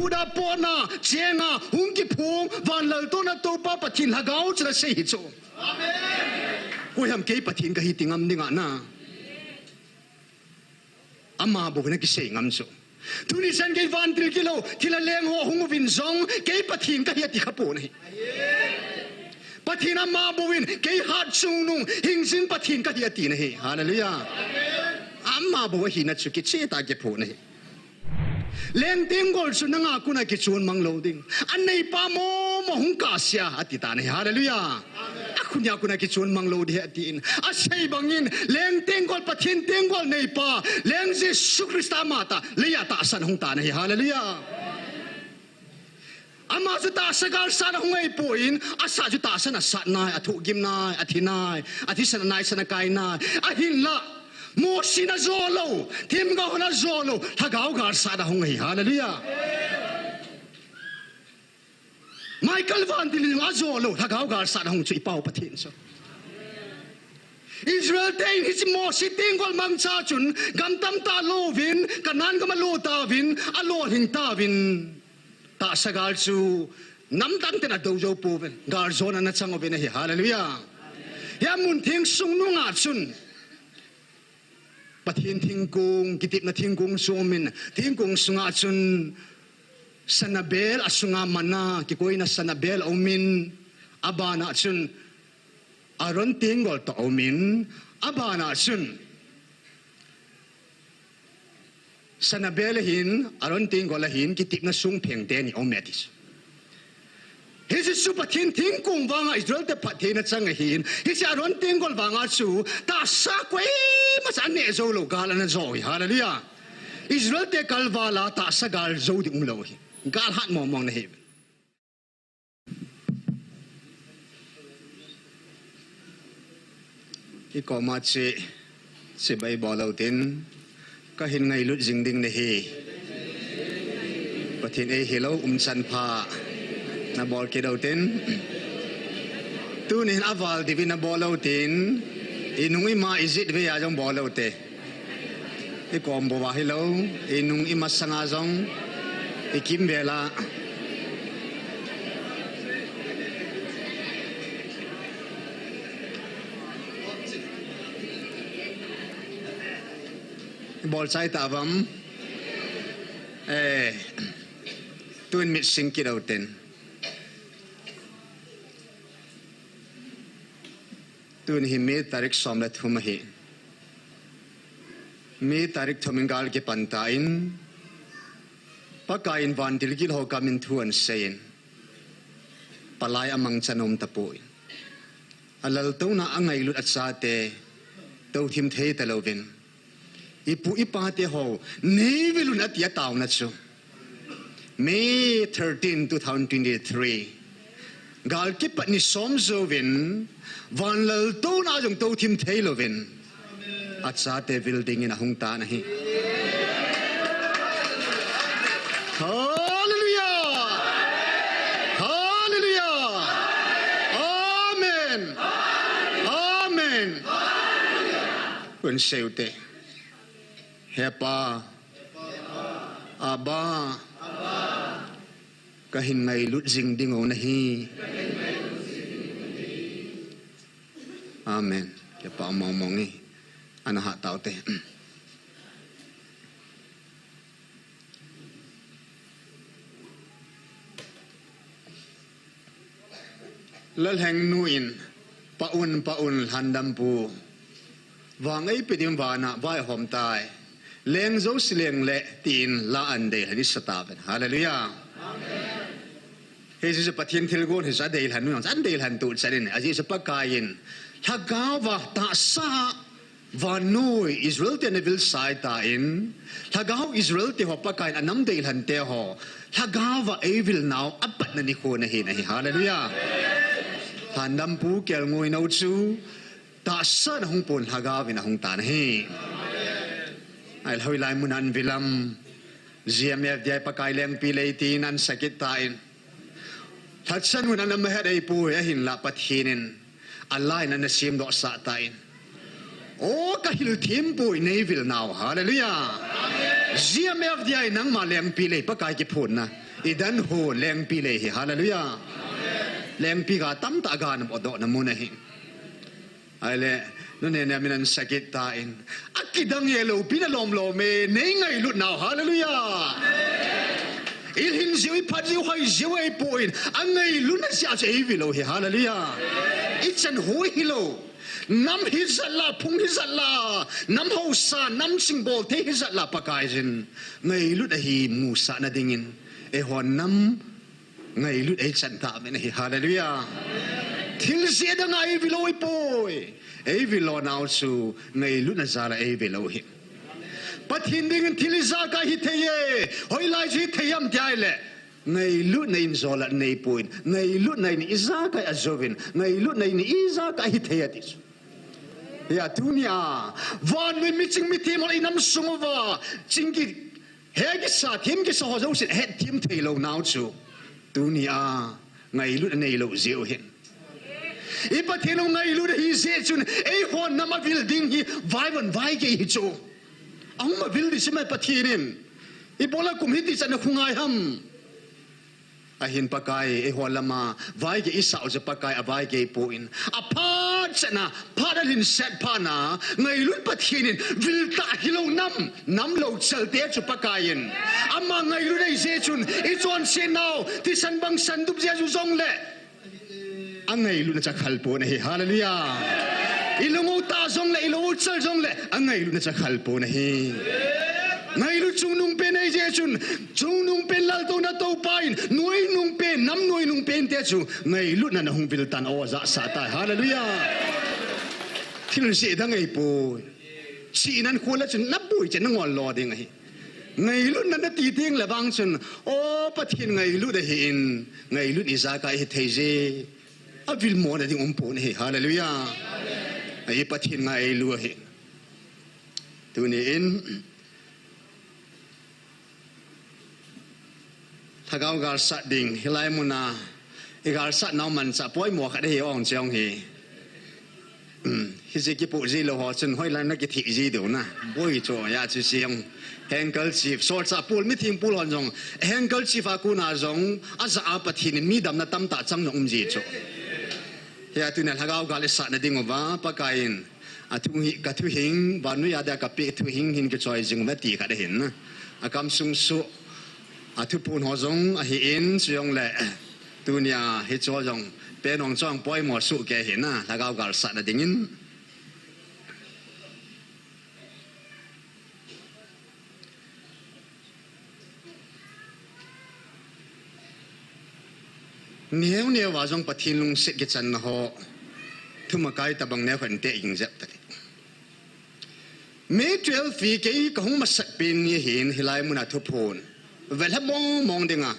Juda pona chenga hungki phung van lal to na to pa pathin hagau chra se hi cho amen ko ham ke pathin ka hi tingam ninga na ama bo na ki se ngam so tuni san ke van til kilo thila leng ho hungu vin zong ke pathin ka hi ti khapo nei pathin ama bo win ke hat chung nung hing sin pathin ka hi ti nei hallelujah amma bo hi na chu ki che ta ke pho nei leng ting gol su na nga kuna ki chun mang lo ding anei pa mo mo hung ka sia ati ta nei hallelujah akunya kuna ki chun mang lo di atin asai bangin leng ting gol pathin ting gol nei pa leng jesu krista mata leya ta san hung ta nei hallelujah ama su ta sagal san hung ei poin asa ju ta san asa nai athu gim nai athinai athisan nai san kai nai ahin la mo sina zolo tim ga hona zolo thagau gar sa da hung hi hallelujah Michael van Dilling azolo thagau gar sa da hung chu ipau pathin so Israel tein his mo sitting gol mang cha chun gam tam ta lovin kanan ga malo ta vin alo hin ta vin ta sagal chu nam tam te na do jo pu ven gar zona na chango ben hi hallelujah ya mun thing sung nu nga chun pathin thingkung kitip na thingkung sumin thingkung sunga chun sanabel asunga mana kikoi na sanabel omin abana chun aron tingol to omin abana chun sanabel hin aron tingol hin kitip na sung pheng te ni ometis Hisi su pathin thingkung wanga Israel te pathin na chang hin hisi aron tingol wanga chu ta sa kwai mas ane zo lo gala na zo hallelujah Israel te kalwala ta sa gal zo ding lo hi gal hat mo mong na hi ki ko ma che bai bolo tin ka hin ngai lut jing ding na hi pathin e hello chan pha na bol ke do tin tu ni aval divin na bolo tin inung ima izit ve ya jong bolo te e kom bo wa hello inung ima sanga jong e kim vela bol sai ta vam tuin mit sing ki do tin tun hi me tarik somla thum hi me tarik thomingal ke pantain pakain van dilgil ho kamin thuan sein palai amang chanom tapoi alal to na angai lut achate to thim thei talovin ipu ipate ho nevilun atia taw na chu May 13 2023 gal ki patni somzovin van lal to na jong to thim thei lovin achate building in a hung ta na hi hallelujah hallelujah amen amen kun seute hepa aba kahin ngai lut jing dingo na hi amen ke pa mong mong ni ana ha tao te lal hang nuin paun handam pu wangai pidim wana vai hom tai leng zo sileng le tin la an de hani sataben hallelujah amen Jesus pathin thilgon his adel han nuang an del han tu charin aji sa pakain thagawa ta sa vanoi Israel te nevil sai ta in thagaw Israel te ho pakain anam del han te ho thagawa evil now apat na ni ko na hi hallelujah handam pu kel ngoi no chu ta sa hong pon thagawin hong ta na hi ai hoi lai munan vilam gmf dai pakai leng pi leiti nan sakit ta in Hatsan mo na mahed ay po yahin la pathinin alay na nasim do sa tain. O kahil timpo inevil now. Hallelujah. GMF di ay nang maleng pilay pagkakipon na. idan ho leng pi le hi hallelujah leng pi ga tam ta ga nam odo na mun hi ai le no ne na minan sakit ta in akidang yelo pinalom lo me nei ngai lut now hallelujah il hin ziu phat ziu hai ziu ai poin angai luna sia che vi lo hi hallelujah it's an hoi hilo nam hizalla phung hizalla nam hausa nam singbol te hizalla pakai jin ngai lut hi musa na dingin e hon nam ngai lut e chan ta me hi hallelujah thil sia da ngai vi lo poi e vi lo now su ngai lut na zara e vi lo hi pathin ding thil za ka hi theye hoi lai ji theyam dai le ngai lut nei zola nei point ngai lut nei ni iza ka azovin ngai lut nei ni iza ka hi theyatis ya dunia van we meeting meeting ol inam sungova chingi hegi sa tim ki so ho sit het tim thelo now chu dunia ngai lut nei lo zeu hin I patino ngai lut hi se chun e ho nama building hi vai van vai ke hi chu ang ma building si mai pathinin I bola kum hiti chan khungai ham ahin pakai e ho lama vai ke isau je pakai avai ke poin apa chana padalin set pana ngai lut pathinin vilta hilo nam lo chalte chu pakain ama ngai lut ei se chun I chon se now ti san bang san dup je ju zong le angai lut na chakhal po na hi hallelujah ilungu ta zong le ilungu chal zong le angai lut na chakhal po na hi ngai lu chung nung pen ai je chun chung nung pen lal to na to pain noi nung pen nam noi nung pen te chu ngai lu na na hung bil tan o za sa ta hallelujah thil se da ngai po chi nan khola chun na pui chen ngol lo ding ai ngai lu na na ti ting la bang chun o pathin ngai lu da hin ngai lu ni za ka hi thei je avil mo na ding po ni hallelujah ai pathin ngai lu hi tu ni in thagau gar sa ding hilai muna igar sa naw man sa poi mo kha de ong chong hi hi se ki pu ji lo ho chen hoi lan na ki thi ji do na boi cho ya chi siang hengkel chief so cha pul mi thing pul hon jong hengkel chief a ku na jong a za a pathin mi dam na tam ta cham nong ji cho ya tu na thagau gar le sa na ding wa pa kain a thu hi ka thu hing ba nu ya da ka pe thu hing hin ke choi jing ma ti kha de hin na a kam sung su a thu pun ho zong a hi in siong le dunia hi cho jong pe nong chong poi mo su ke hin na la gao gar sa na dingin neu wa jong pathin lung se ke chan ho thu ma kai ta bang ne khan te ing zep ta me 12 fi ke ko hong ma sat pin ni hin hilai mun a thu pun vel ha mong dinga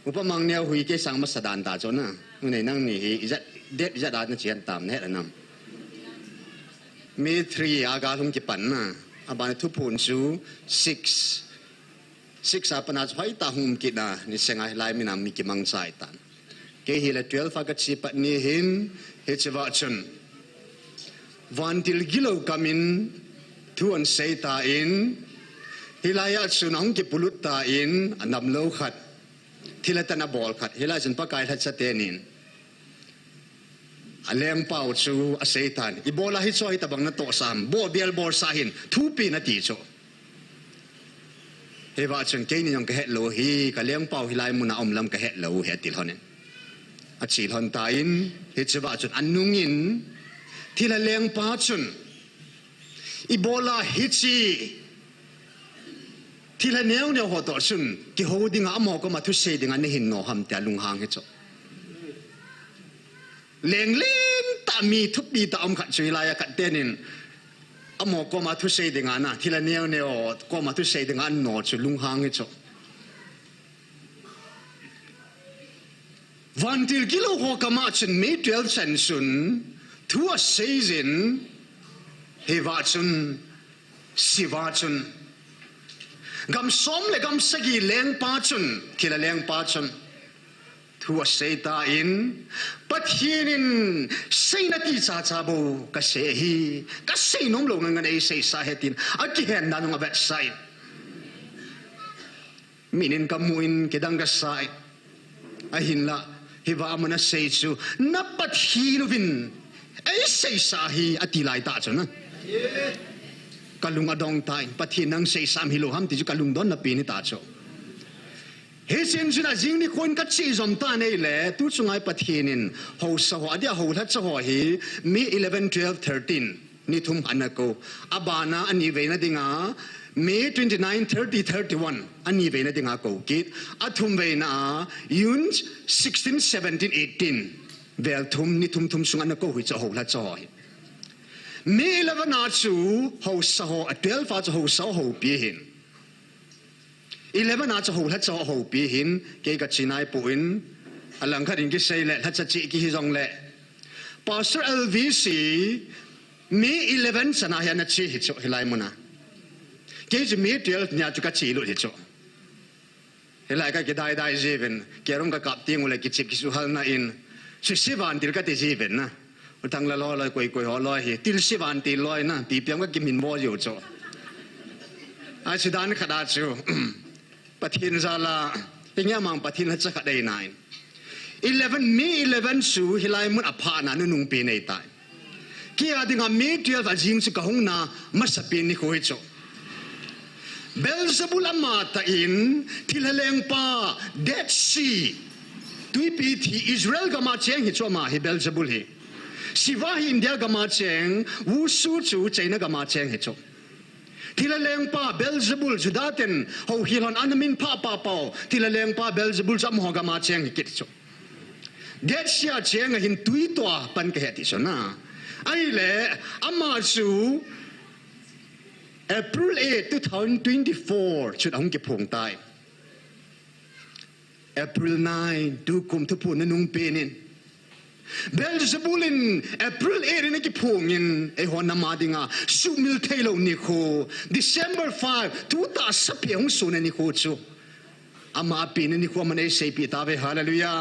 upamang neo hui ke sang ma sadan ta cho na nei nang ni izat det izat da na chian tam ne anam me 3 aga lung ki pan na aban thu pun su 6 apana chhai ta hum ki na ni senga lai mi nam mi ki mang sai tan ke hi la 12 aga chi pa ni hin he chwa chun van til gilo kamin thu an sei ta in hilaya sunang ki pulut ta in anam lo khat thilatan a bol khat hilai chen pakai that chatenin aleng pau chu a seitan ibola hi choi ta bang na to sam bo bial bor sahin thu pi na ti cho he wa chen ke ni yong ka het lo hi ka leng pau hilai muna om lam ka het lo he til honen a chi hon ta in he chwa chun annung in thila leng pa chun ibola hi chi thila neu neu ho to sun ki ho dinga amo ko ma thu se dinga ne hin no ham ta lung hang he cho leng leng ta mi thu pi ta om khat chui la ya khat tenin amo ko ma thu se dinga na thila neu neu ko ma thu se dinga no chu lung hang he cho van til kilo ho ka ma chen me 12 chan sun thu a season he wa chun si wa chun gam som le gam sagi leng pa chun thila leng pa chun thua seita in pathinin seina ti cha cha bo ka se hi ka se nom lo ngan ei se sa hetin a ki hen na nong a bet sai minin kamuin kedang gasai ahinla hiwa amana seichu napathinuvin ai sei sahi atilai ta chona kalung adong tai pathinang sei sam hilo ham ti chu kalung don na pi ni ta cho he chen chuna jing ni kon ka chi zom ta nei le tu chungai pathinin ho sa ho adia ho la cha ho hi mi 11 12 13 ni thum anako abana ani veina dinga May 29, 30, 31 ani veina dinga ko kit athum veina yun 16, 17, 18 vel thum ni thum sunga na ko hui cha ho la cha ho May 11 na chu ho sa ho 12 fa cha ho sa ho pi hin 11 na cha ho la cha ho pi hin ke ka chinai puin alang kharin ki sei le la cha chi ki hi jong le Pastor LVC May 11 sana ya na chi hi cho hilai muna ke ji May 12 nya chu ka chi lu hi cho hilai ka ki dai jiven ke rong ka kap ting ule ki chip ki su hal na in si sivan til ka ti jiven na utang la lo la koi ho lo hi til sivan ti loi na pi piam ka kim hin mo yo cho ai si dan khada chu pathin zala tingya mang pathin ha cha khadai nai 11 May 11 su hilai mun apha na nu nung pi nei tai kia dinga May 12 a jing chu ka hong na masapin ni khoi cho Beelzebul amata in tilaleng pa Dead Sea tui pi thi Israel ga ma cheng hi cho ma hi Beelzebul hi siwa hi India ga ma cheng wu su chu China ga ma cheng hi cho tilaleng pa Beelzebul judaten ho hilon anamin pa pao tilaleng pa Beelzebul jam ho ga ma cheng hi kit cho Dead Sea cheng hin tui to pan ka heti so na ai le ama chu April 8, 2024 ชุดองเก็บผงตาย April 9 ดูกุมทุพนนุ่งเปนินเบลซบูลิน April 8นี่เก็บผงอินไอหัวนามาดิงาสุมิลเทโลนิโค December 5ทุตาสเปียงสุนนิโคชูอามาปีนนิโคมันไอเซปีตาเวฮาเลลูยา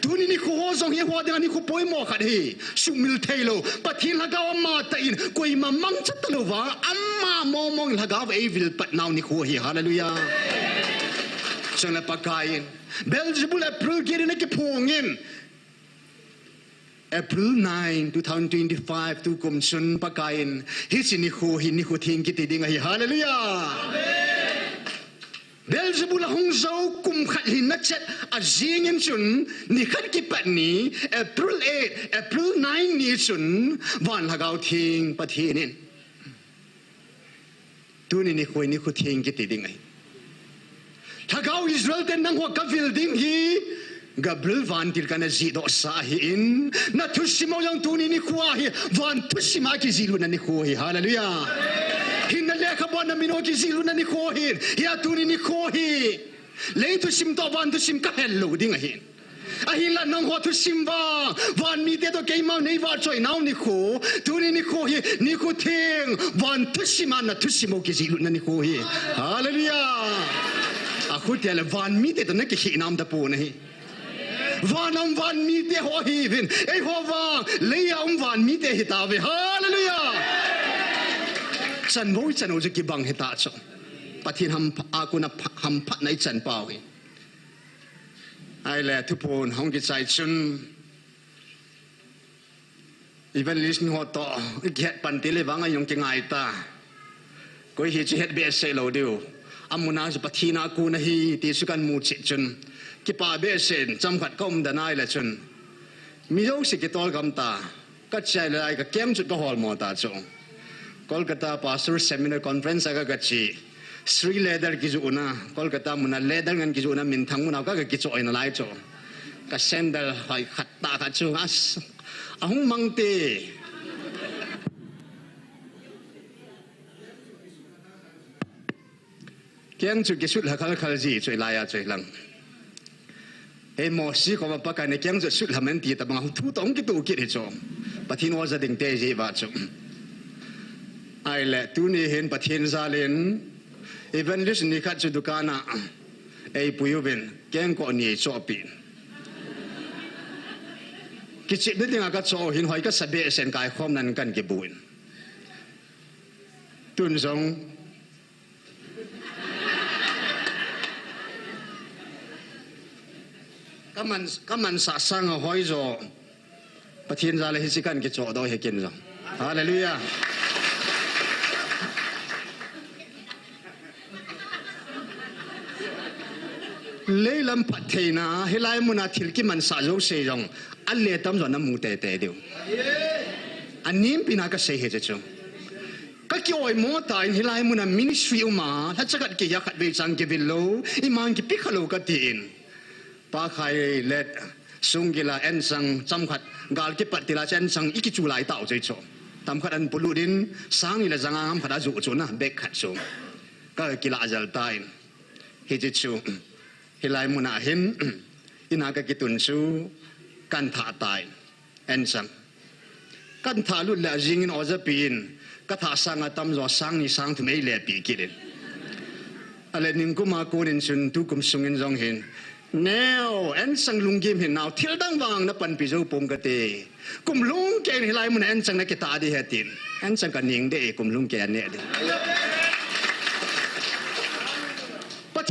tu ni ko ho zong ye ho de ni ko poi mo khat hi sumil thailo pathin lagaw ma ta in koi ma mang chat lo wa amma mo mong lagaw evil pat now ni ko hi hallelujah sang la pakain Beelzebul April gere ne ke phongin April 9 2025 tu kum sun pakain hi sin ni ko thing ki ti ding hi hallelujah amen Beelzebul hong zo kum khat hin na chat a jingin chun ni khat ki pat ni April 8 April 9 ni chun van hagaw thing pathinin tu ni ko thing ki ti ding ai hagaw Israel ten nang ho ka building hi Gabriel van til kana ji do sa hi in na thushimo yang tu ni ko hi van thushima ki zilu na ni ko hi hallelujah hinna le khabon na mino ki zilu na ni ko hin ya tu ni ko hi le tu sim to van tu sim ka hello ding hin a hin la nang ho tu sim wa van mi te to ke mau nei wa choi nau ni ko tu ni ko hi ni ko thing van tu sim na tu simo ki zilu na ni ko hi hallelujah a khut ya le van mi te to na ki hi nam da po nahi van mi te ho hi vin e ho wa le ya van mi te hi ta ve hallelujah chan voi chan o ki bang heta cho pathin ham akuna ham phat nai chan pau hi ai le thu pon hong ki chai chun evangelist ho to get pan te le wanga yong ki ngai ta koi hi chi het be se lo dio amuna ju pathina ku na hi ti su kan mu chi chun ki pa be sen cham khat kom da nai la chun mi yo si ki tol gam ta ka chai lai ka kem chu ka hol mo ta cho Kolkata Pastor Seminar Conference aga gachi Sri Leather ki una Kolkata muna leather ngan ki una min thang muna ka ki cho ina lai cho ka sandal hai khatta ka chu as ahung mangte kyang chu ki sut la khal ji choi la ya choi lang e mo si ko pa ka ne kyang chu sut la men ti ta bang thu tong ki tu ki ri cho pathin wa za ding te ji wa cho ai le tu ni hen pathin zalen evangelist ni khat chu dukana ei puyuben keng ko ni cho pin ki chi de dinga ka cho hin hoi ka sabe sen kai khom nan kan ki buin tun zong kaman sa sang hoi zo pathian za le hisikan ki cho do he kin zo hallelujah leilam pathena helai muna thilki man sa zo se jong alle tam zo na mu te te deu anim pina ka se he je chu ka ki oi mo ta in helai muna ministry uma tha chakat ki yakhat ve chang ki billo imang ki pikhalo ka tin pa khai let sungila en sang chamkhat gal ki patila chen sang iki chu lai tau jai cho tam khat an puludin sang ila jangam khada ju chu na bek khat chu ka ki la jal tai he je chu hilai muna hin ina ka kitun su kan tha tai en sang kan tha lu la jing in oza pin ka tha sang atam zo sang ni sang thu mei le pi kilin ale ning kuma ko nin sun tu kum sungin jong hin neo en sang lungim hin naw thil dang wang na pan pi zo pom ka te kum lung ke hilai muna en sang na ki ta di hetin en sang ka ning de kum lung ke ne de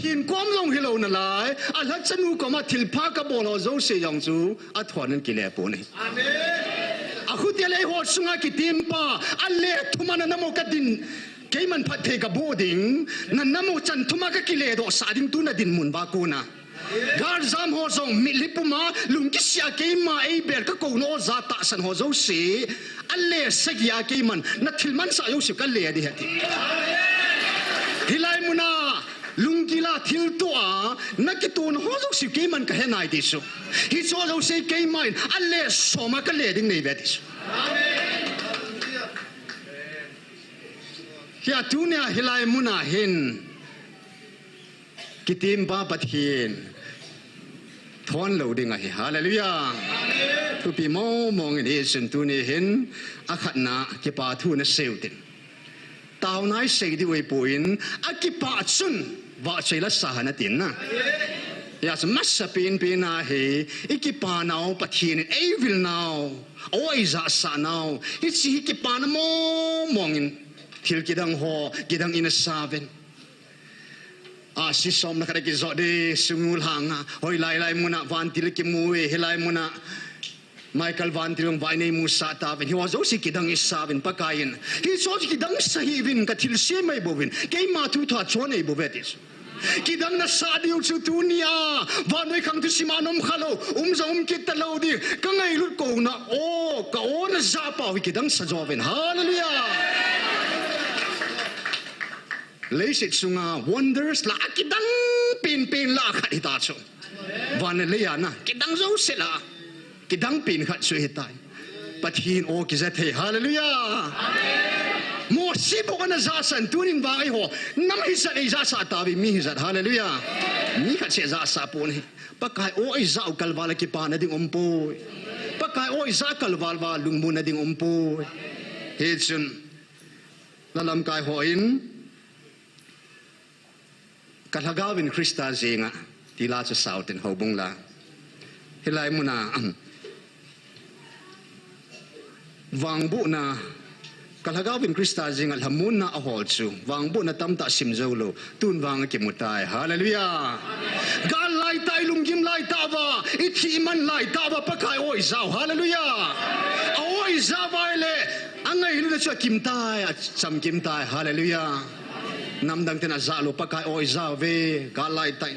thiên quam long hilo na lai a la chanu ko ma thil pha ka bolo zo se yong chu a thon ki le po ni amen a khu te le ho sunga ki tim pa a le thumana namo ka din ke man phat the ka boding na namo chan thuma ka ki le do sa ding tu na din mun ba ko na gar zam ho song mi lipuma lung ki sia ke ma e ber ka ko no za ta san ho zo se a le sa ya ke man na thil man sa yo se ka le di hati hilai muna lungkila thil to a nakitun hozok si ke man ka henai disu hi cho lo se ke main alle soma ka le ding nei betis amen ya tunia hilai muna hin kitim ba pathin thon lo ding a hi hallelujah amen tu pi mo mong ni sun tu ni hin akhat na ke pa thu na seutin tao nai sei di wei puin akipa chun wa sei la sa na tin na ya massa pin pina he ikipa nau pathin e vil nau oi za sa nau ichi ikipa na mo mongin thil kidang ho kidang in saven a si som na kare ki zo de sungul hanga hoi lai lai muna van til ki muwe helai muna Michael Van Tilong Vainay Musa Tavin. He was also kidang isavin pakayin. He saw kidang sahivin katil simay bovin. Kay matuta chone bovetis. Kidang na sadiw tutunia. Vanoy kang tusimanom khalo. Umza kita laudi. Kangay lut ko na o kao na zapa kidang sa jovin. Hallelujah. Leisit sunga wonders la kidang pin la kaditacho. Vanaleya na kidang zo sila. Kidang pin khat su hitai pathin o ki za the hallelujah amen mo sibo kana za san tunin ba ai ho nam hi sa ei za sa ta bi mi hi za hallelujah mi khat se za sa pon hi pakai o ai za kalwala ki pa na ding ompo pakai o ai za kalwala lungmu na ding ompo he chun lalam kai ho in kalagawin krista zinga tila cha sautin hobung la hilai muna wangbu na kalagawin krista jing alhamun na ahol chu wangbu na tamta simjolo tun wang ki mutai hallelujah gal lai tai lungim lai tawa ithi man lai tawa pakai oi zau hallelujah oi zawai le angai lu cha kim tai cham kim tai hallelujah namdang tena zalo pakai oi zau ve gal lai tai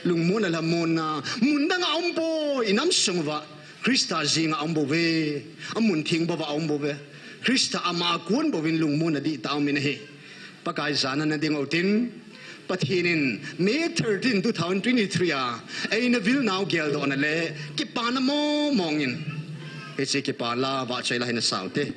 lungmun alhamun na mundang ampo inam sungwa Krista zinga ambo ve amun thing ba ambo ve Krista ama kun bo win lungmun adi taw min he pakai zana na ding otin pathinin May 13 2023 a aina vil now gel do na le ki panamo mongin eche ki pala wa chaila hina saute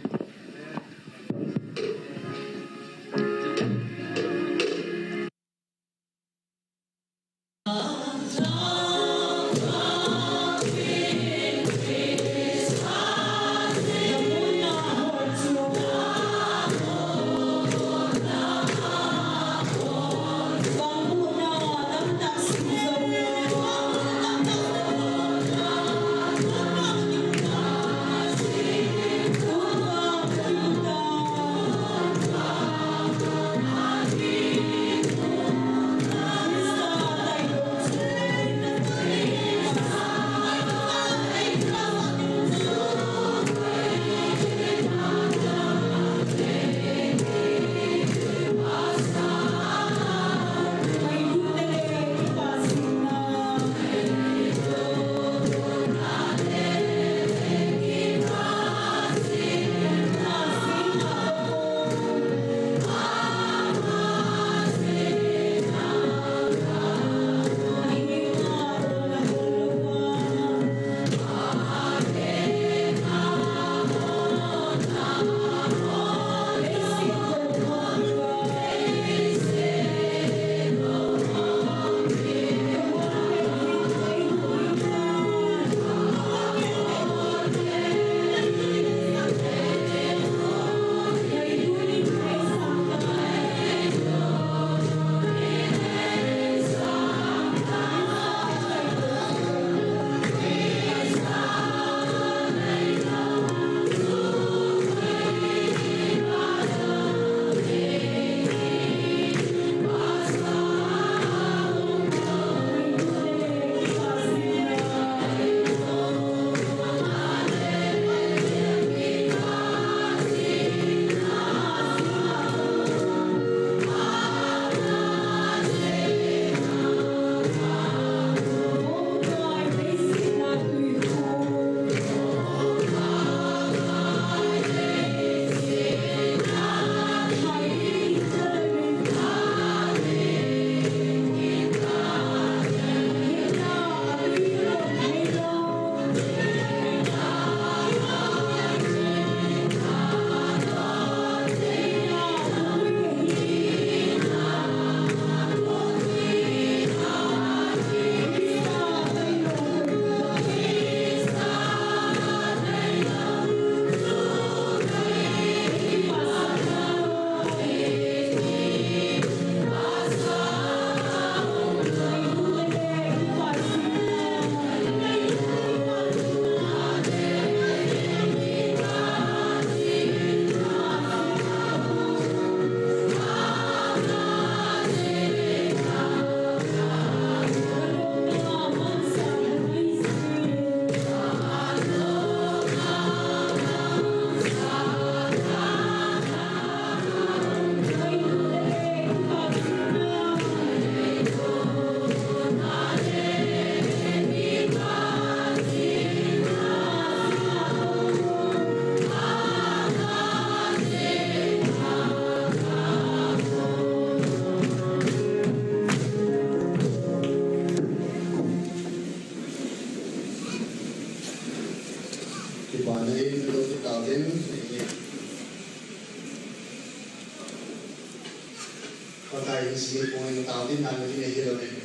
si ko ng tao din namin hinahiro rin.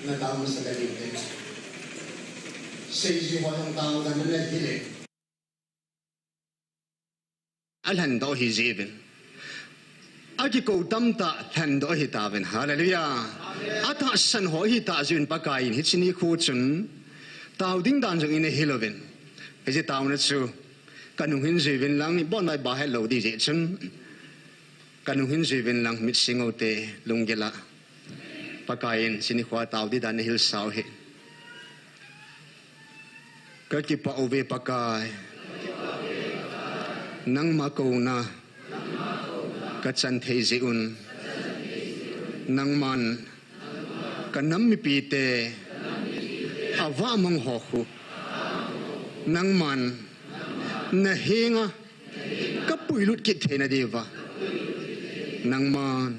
Na tao sa galing din. Sa isi ko ng tao na nalagili. Alhan daw hizibin. Agi ko tamta tan daw hitawin. Hallelujah. Ata san ho hita zun pagkain hitsini kuchun. Tao din dan zung inahilowin. Kasi tao na su. Kanung hinzibin lang ni bon ay bahay lo di zitsun. Kanung hinzibin lang mit singote lunggila. Pagkain sinikwa tao di dan hil sauhi. Kakipa uwi pagkay. Nang makaw na. Katsan teiziun. Nang man. Kanam mipite. Awa mang hoku. Nang man. Nahinga. Kapuilut kit na diva. Nang man.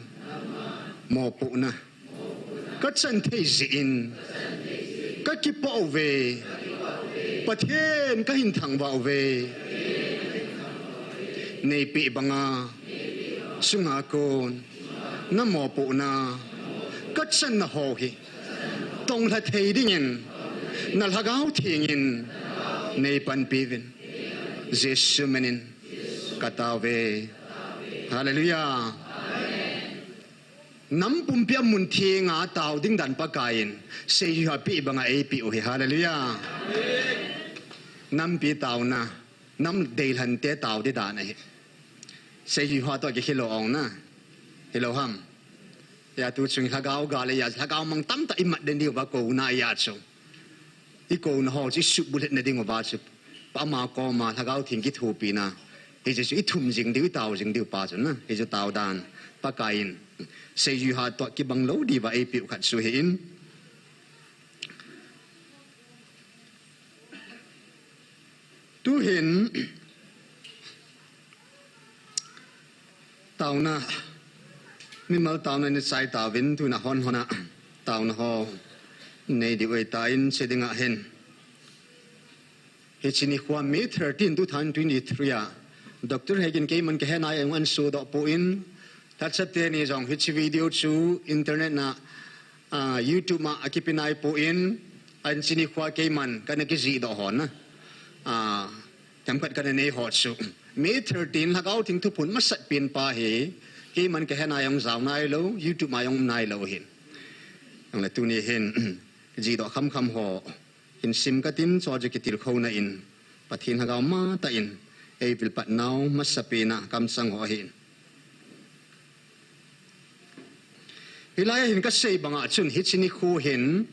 Mopo na. Katsan teiziin. Kakipa uwi. Pathen kahintang ba uwi. Naipi banga. Sungakon. Namopo na. Katsan na hoki. Tong latay dingin. Nalhagaw tingin. Naipan pivin. Jesu menin. Katawe. Hallelujah. Nampumpia munti nga tao ding dan pagkain. Sa iyo hapi ba nga epi uhi. Hallelujah. Nampi tao na. Nam deilhan te tao di danay. Sa iyo hato agi hiloong na. Hiloham. Ya tu chung hagaw gali ya. Hagaw mang tamta imat din diyo ba ko na iyatso. Ikaw na ho. Isu bulit na din mo ba. Pama ko ma. Hagaw tingkit hupi na. Isu itum jing diyo tao jing diyo pa na. Isu tao dan. Pagkain. Sa iyo hato kibang lo di ba epi ukat suhiin. Tuhin. Tao na. Mimal tao na ni say tawin. Tu na hon hona. Tao na ho. Nay di way tayin sidi nga hen. Hichini kwa May 13, 2023. Dr. Hagen Kayman kahenay ang anso do po in. Tatsat ni jong hichi video chu internet na YouTube ma akipinay po in. An sini kwa Kayman kanakizi do hon na. Tempat kana nei hot su. May 13 hagaw ting tupun masat pin pa he. Kayman kahenay ang zaw nai lo YouTube ma yung nai lo hin. Ang latuni hin. Ji do kham kham ho. In sim katin so je kitil kho na in. Pathin hagaw ma ta in. E vil pat naw masapina kam sang ho hin. Hilaya hin kasi banga chun hitsini khu hin.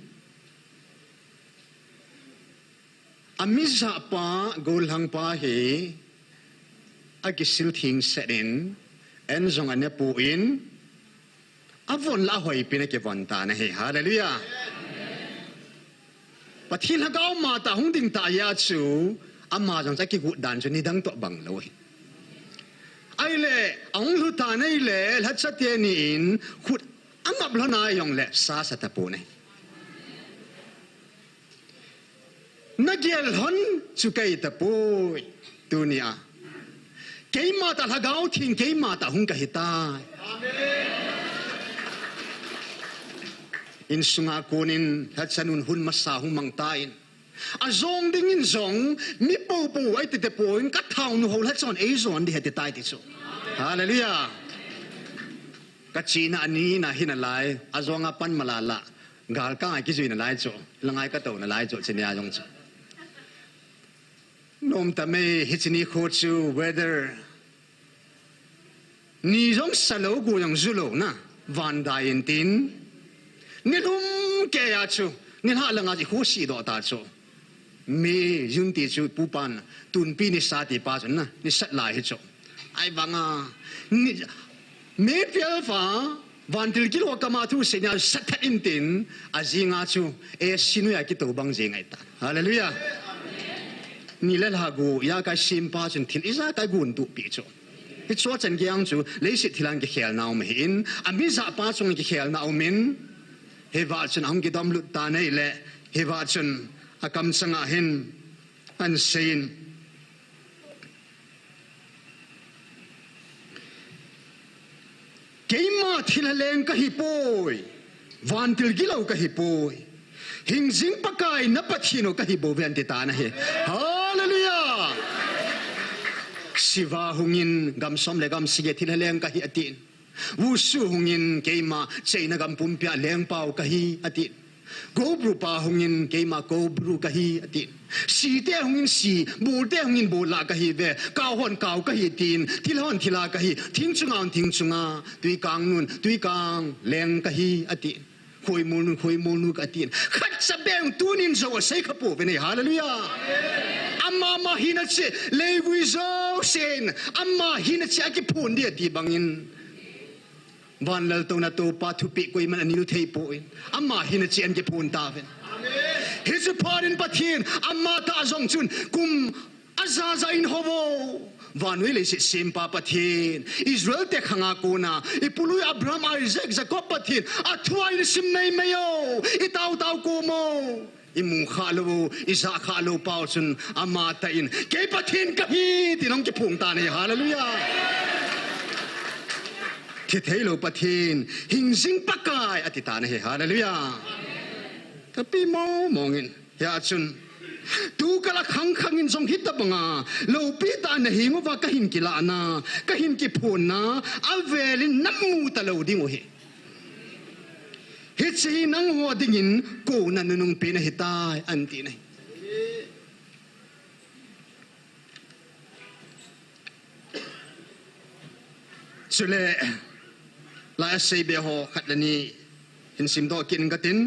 Amisa pa golhang pa he. Agisil ting setin. En zong ane po in. Avon la hoy pinakivanta na he. Hallelujah. Patin hagaw mata hong ding taya chu. Ama zong sa kikut dan chu nidang to bang lo he. Ay le. Ang luta na ile. Lahat sa tiyanin. Kut. Angap lo na yung le sa tapo na. Nagyalhon sukay tapo. Dunia. Kay mata hagaw ting kay mata hong kahita. Insunga kunin hat sanun hun masahong mangtain. Azong dingin zong mi po ay titepoin kataw no hol hat son azon di hatitay tiso. Hallelujah. Kachina ani na hinalay azo nga pan malala gal ka ay kisu hinalay cho langay ka to nalay cho sinya yong cho nom tame hitini khochu whether ni jong salo gu yang zulo na van dain tin ni lum ke ya chu ni ha langa ji khu si do ta cho me yun ti chu pupan tun pi ni sa ti pa na ni sat lai cho ai banga ni May pialfa vantil kilo kamatu senya satat intin azinga chu sinu ya kito bang zingai ta. Hallelujah. Nilal hagu ya ka simpa chen tin isa ka gun tu pi chu. It so chen gyang chu leisit thilang ke khel naw mehin amin sa pa chung ke khel naw min he va chen ang ki dam lut ta nei le he va chen akam sanga hin an sein keima thilaleng ka hipoi vantil gilau ka hipoi hingjing pakai na pathino ka hibo ven ti ta na he hallelujah siva hungin gam som le gam sige thilaleng ka hi atin wusu hungin keima cheina gam pumpia leng pau ka hi atin gobru pa hungin keima gobru ka hi atin si te hungin si bul te hungin bul la ka hi ve kau hon kau ka hi tin thilhon thila ka hi thing chunga tui kang nun tui kang leng ka hi atin khoi mun ka atin khat sa beng tunin zo sai khapo ve nei hallelujah amma ma hina che lewi zo sen amma hina che aki phun dia ti bangin van lal to na to pa thu pi koi man anilu thei po in amma hina chen ke phun ta ven his parin pathin amma ta zong chun kum azaza in hobo van wele se sempa pathin Israel te khanga ko na ipului Abraham Isaac Jacob pathin athwai sim nei mayo itau ko mo imu khalo isa khalo pau chun amma ta in ke pathin ka hi tinong ke phung ta nei hallelujah thi thelo pathin hingjing pakai atita na he hallelujah tapi mo mongin ya chun tu kala khang in jong hit banga lo pi ta na hingo wa ka hin kila na ka hin ki phun na avelin namu ta lo ding o he hi nang ho dingin ko na nung pe na hitai anti na chule la sei be ho khatlani in sim do kin gatin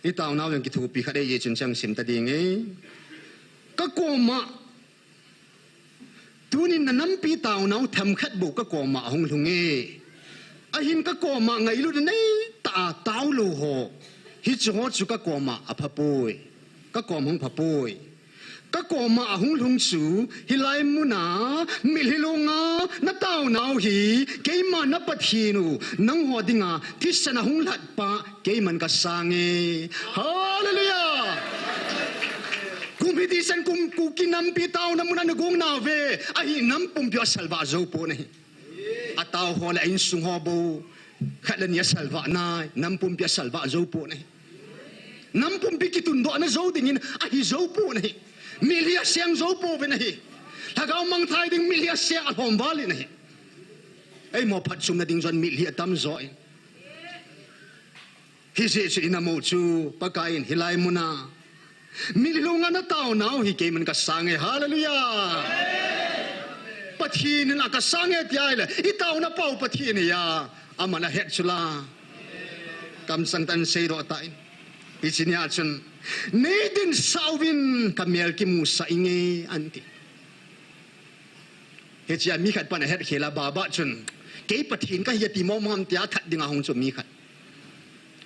itaw naw yang kithu pi khade ye chun chang sim ta ding e ka ko ma tunin na nam pi taw naw tham khat bu ka ko ma hong lung e a hin ka ko ma ngai lu nei ta taw lo ho hi chu ho chu ka ko ma a phapoi ka ko hong phapoi ka ko ma ahung lung su hilai muna milhilunga na taw naw hi keima na pathinu nang ho dinga tisana hung lat pa keiman ka sange hallelujah kumitisan ku kinam pitaw na muna nagong na ve ai nam pumpyo salva zo po ne ataw ho la in sung ho bo khalan ya salva na nam pumpyo salva zo po ne nam pumpi kitundo na zo dingin ai zo po ne milia siang zo po ve nahi thagaw mang thai ding milia siang alhom vali nahi ai mo phat sum na ding zon milia tam zo hi se se ina mo chu pakain hilai muna mililunga na taw naw hi keman ka sange hallelujah pathin na ka sange tiai le itaw na pau pathin ya amana het chula kam sang tan sei ro ta isinya chun Nedin sawin kamel ki musa inge anti. Hechia mi khat pana het khela baba chun. Ke pathin ka yati momam tia khat dinga hong chu mi khat.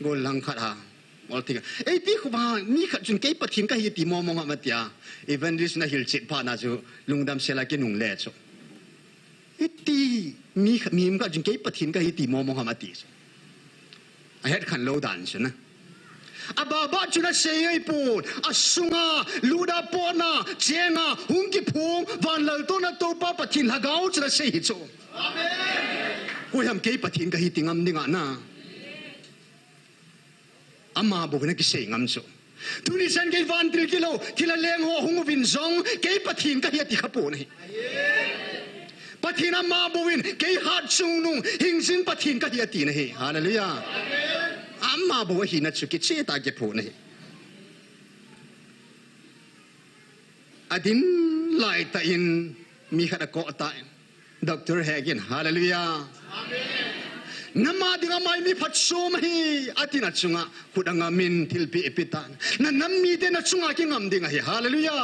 Gol lang khat ha. Ol tiga. Ei ti khuba mi khat chun ke pathin ka yati momam ma tia. Evangelist na hil chit pa na chu lungdam sela ki nung le chu. Iti mi ka chun ke pathin ka yati momam ma ti. A het khan lo dan chu na. Ababa chuna sei pon asunga luda pona chenga hungki phung van lal to na to pa pathin lagaw chuna sei chu amen ko ham ke pathin ka hi tingam dinga na amma bo na ki sei ngam chu tuni san ke van til kilo thila leng ho hung vin zong ke pathin ka hi ti khapo nei pathin amma bo win ke hat chung nu hingsin pathin ka hi ti nei hallelujah amma bo hi na chu ki che ta ke pho nei adin lai ta in mi khada ko ta Dr. Hagin hallelujah amen nama dinga mai mi phat so mai atina chunga khudanga min thilpi epitan na nammi de na chunga ki ngam dinga hi hallelujah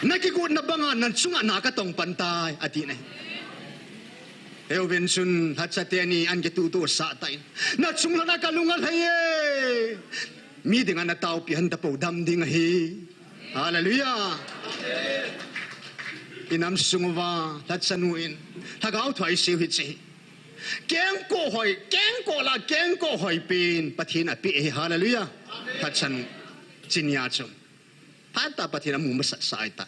naki ko na banga nan chunga na ka tong pantai ati nei Elvin sun hatsateni an getu to sa tain na chungla na kalungal haye mi dinga na tau pi handa po dam dinga hi hallelujah inam sungwa tatsanuin thagau thoi siu hi chi keng ko hoi pin pathina pi hallelujah tatsan chinya chu phát ta bắt thiên mu sát sai ta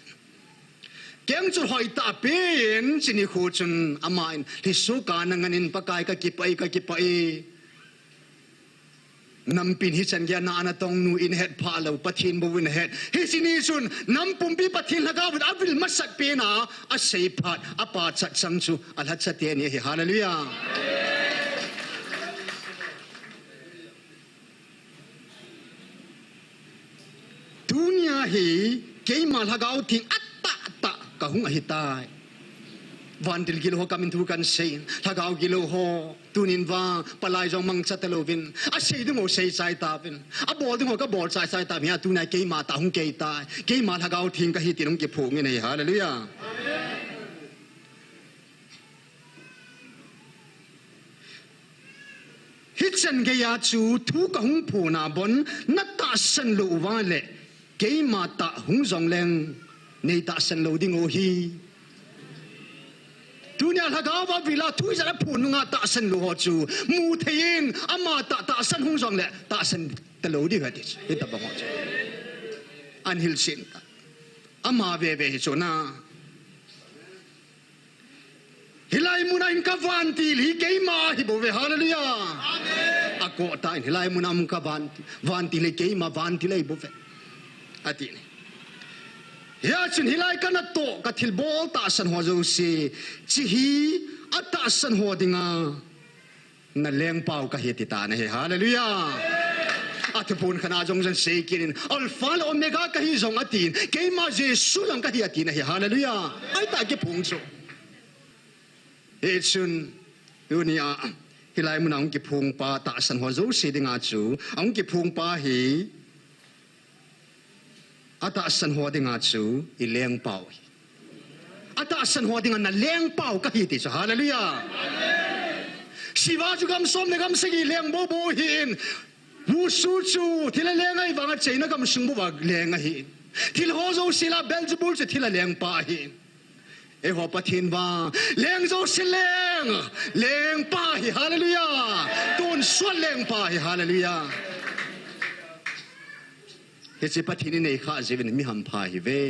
keng chu hoi ta pen chini khu chun amain thi su ka nanganin pakai ka kipai nam pin hi chan gya na ana tong nu in het pha lo pathin bo win het hi sini chun nam pumpi pathin laga with avil masak pe na a sei phat a pa chat sang chu al hat chate ni hi hallelujah dunia hi ke mal hagau thing atta ka hung hi tai vantil gilo ho kamin thu kan sein thagau gilo ho tunin wa palai jong mang chatelovin a sei du mo sei sai ta vin a bol du mo ka bol sai ta mia tu na ke ma ta hung ke ta ke ma thagau thing ka hi tinong ke phung nei hallelujah amen hitchen ge ya chu thu ka hung phu na bon na ta san lu wa le ke ma ta hung jong leng nei ta san lo ding o hi dunia lagawa vila thui jara phun nga ta san lo chu mu thein ama ta san hung jong le ta san talo di ga ti ta ba chu an hil sin ta ama ve chu na hilai muna in ka van ti li ke ma hi bo ve hallelujah amen ako ta hilai muna mun ka van ti le ke ma van ti le bo ve ati ya chun hilai kana to ka thil bol ta san ho zo si chi hi ata san ho dinga na leng pau ka heti ta na he hallelujah atupun khana jong jan sei kirin alpha omega ka hi jong atin ke ma jesu jong ka hi atin he hallelujah ai ta ke phung chu e chun dunia hilai mun ang ki phung pa ta san ho zo si dinga chu ang ki phung pa hi ata san ho dinga chu I leng pau ata san ho dinga na leng pau ka hi ti cha hallelujah amen siwa chu gam som le gam segi leng bo hin wu su chu thila leng ai wanga cheina gam sing bo wa leng a hi thil ho zo sila belzebul che thila leng pa hi e ho pathin wa leng zo sileng leng pa hi hallelujah ton swal leng pa hi hallelujah he che pathin nei kha jevin mi ham pha hi ve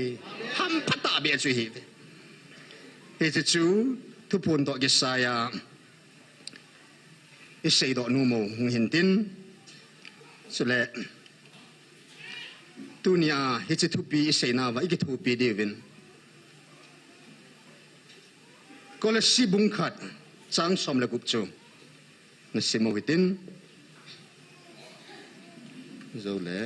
ham phata be chu hi ve he che chu thu pon do ge sa ya e sei do nu mo hung hin tin sule tunia he che thu pi sei na wa ge thu pi devin kola si bung khat chang som le gup chu na simo witin zo le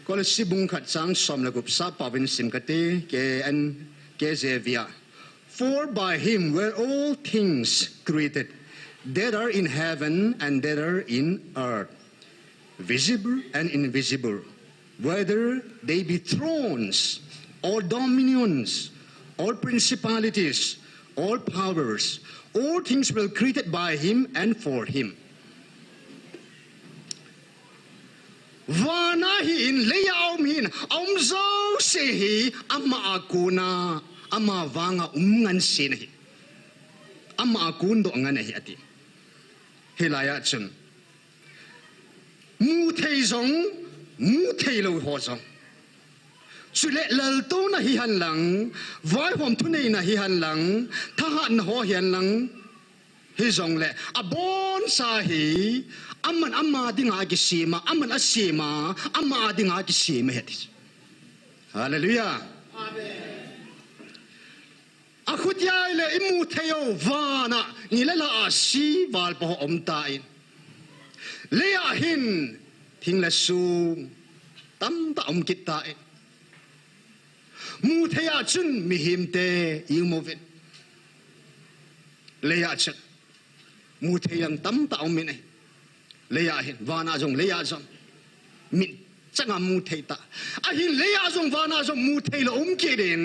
kola si bung khat chang som le gup sa pavin sim kate ke zevia for by him were all things created that are in heaven and that are in earth visible and invisible, whether they be thrones or dominions or principalities or powers, all things were created by him and for him. Vana hin leyaum hin omzo sehi ama akuna ama vanga ngan sinahi ama akun do ngan hi ati hilaya chun mu thei zong mu thei lo ho zong chule lal to na hi han lang vai hom thu nei na hi han lang tha han ho hian lang hi zong le abon sa hi aman amma dinga gi sima aman asima amma dinga gi sima heti hallelujah amen akhutia le imu theo vana ni la la si wal po om ta in lea hin thing la su tam ta om kita in mu thea chun mi him te yu movin lea chun mu theyang tam ta om mi nei leya hin vana jong leya jong min changa mu thei ta a hin leya jong vana jong mu thei lo ke den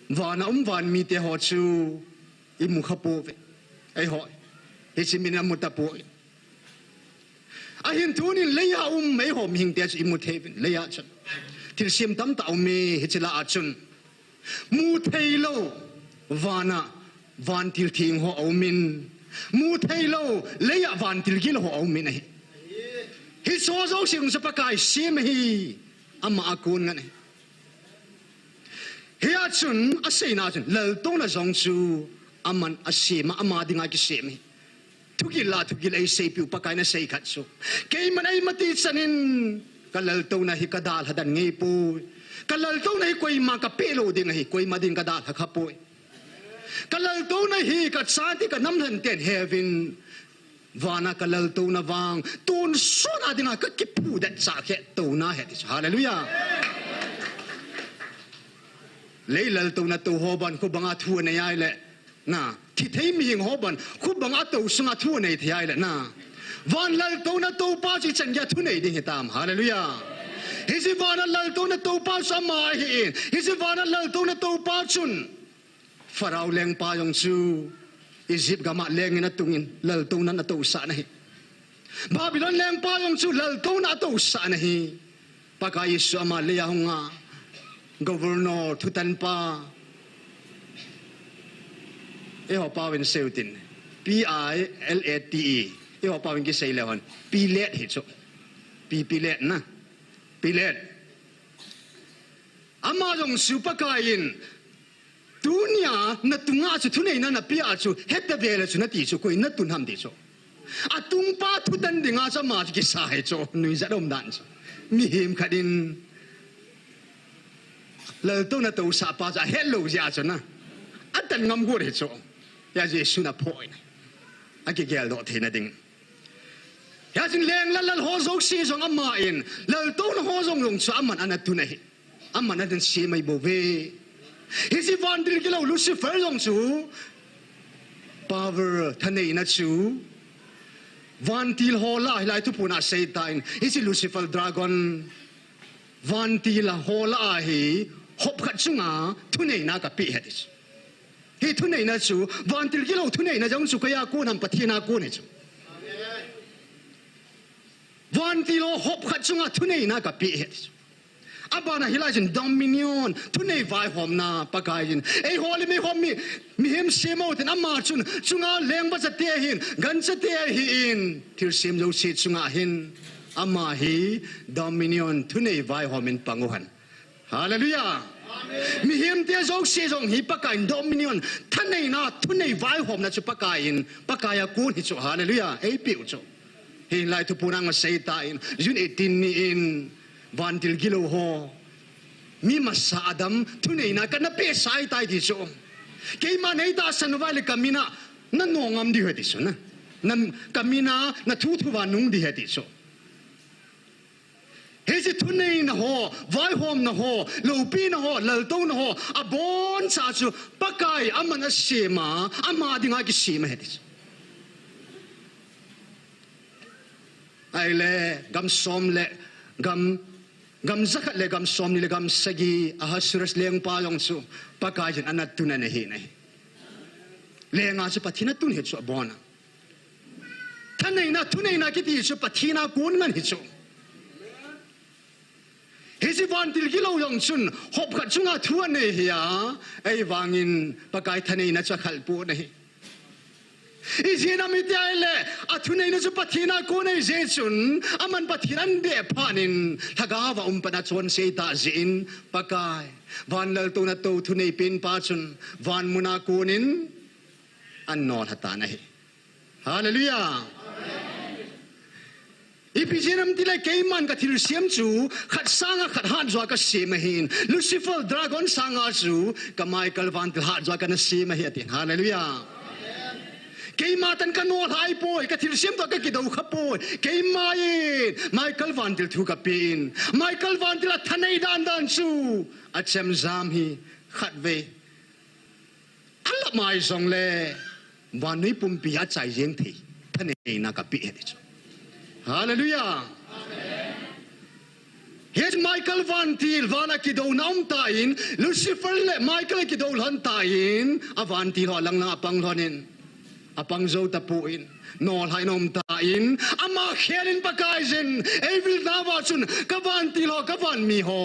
vana van mi te ho chu I mu khapo ve ai ho he chi min mu ta po a hin tu ni leya mai ho mi hing te chi mu thei leya chun til sim tam ta me he chi la a chun mu thei lo vana van til thing ho aumin mu thailo leya van til gil ho aumin hi so zo sing sa pakai sim hi ama akun ngani hi achun asena chun lal tong na zong chu aman asema ama dinga ki semi thugila ai sei piu pakai na sei khat so ke man ai mati chanin kalal to na hi kadal hadan ngei pu kalal to na hi koi ma ka pelo ding hi koi ma ding kadal ha khapoi kalal to na hi ka santi ka nam han ten heaven vana kalal to na wang tun so na dinga ka ki pu dat sa ke to na he hallelujah leilal to na to hoban ko banga thu na yai le na thi thei mi hing hoban ko banga to sunga thu nei thai le na van lal to na to pa chi chan ya thu nei ding tam hallelujah hisi van lal to na to pa sama hi hisi van lal to na to pa chun farao leng pa yong chu Egypt gama leng na tungin lal to na to sa na hi Babylon leng pa yong chu lal to na to sa na hi paka Yesu ama le ya hunga governor thutan pa ho pawin seutin PILATE ho pawin ki sei lehon pilet hi chu pilet na pilet ama jong supakain dunia na tunga chu thunei na pia chu heta vele chu na ti chu koi na tun ham ti chu atung pa thutan dinga cha ma ki sa he chu nui za dom dan chu mi him khadin lal to na to sa pa cha hello ja chu na atan ngam go re chu ya Jesu na point ake gel do the na ding ya jing leng lal ho zo si zong amma in lal to na ho zong long chu amman anat tu nei amman adan si mai bo ve hisi van dil kilo Lucifer long chu power thanei na chu van til ho la lai tu puna satan hisi Lucifer dragon van til ho la hi hop khat chunga thunei na ka pi hedis hi thunei na chu van til kilo thunei na jong chu kaya ko nam pathina ko ne chu van til hop khat chunga thunei na ka pi hedis abana hilajin dominion thunei vai hom na pakajin ei holi me hom mi hem semo ten amma chun chunga leng ba chate hin gan chate hi in thil sim jo si chunga hin amma hi dominion thunei vai hom in panguhan hallelujah mi hem te zo si jong hi pakain dominion thanei na thunei vai hom na chu pakain pakaya kun hi chu hallelujah ei piu chu hi lai tu punang seitain jun 18 ni in van til gilo ho mi masa adam thunei na kana pe sai tai ti so ke ma nei da san wale kamina na nongam di hedi so na nam kamina na thu thu wa nung di hedi so hesi thunei na ho vai hom na ho lopi na ho lalto na ho abon sa chu pakai amana sema ama dinga ki sema hedi so ai le gam som le gam zakat le gam som ni le gam sagi ahasuras leng pa long su pakajan anat tuna ne hi nei lenga chu pathina tun he chu bona thanei na thunei na ki ti chu pathina kun ngan hi chu hesi van til gilo yong chun hop khat chunga thua ne hiya ei wangin pakai thanei na cha khal pu nei izina mitiaile athunei na chu pathina ko nei je chun aman pathinan de phanin thagawa umpana chon seita zin pakai van lal to na to thunei pin pa chun van muna kunin an non hata nahi hallelujah ipisinam tila keiman ka thil siam chu khat sanga khat han zwa ka semahin Lucifer dragon sanga chu ka Michael van til hat zwa ka na semahin hallelujah keima tan ka no hai poi ka thil sim to ka ki do kha poi keima in Michael van til thu ka pin Michael van til thanei dan chu achem zam hi khat ve ala mai song le van ni pum pi a chai jeng thi thanei na ka pi he chu hallelujah Yes, Michael van til vana ki do naum ta in Lucifer le Michael ki do han ta in avan til ho lang na pang lonin apang zo tapuin nol hai nom ta in ama khelin pakaizin evil dawa chun kavan tilo kavan mi ho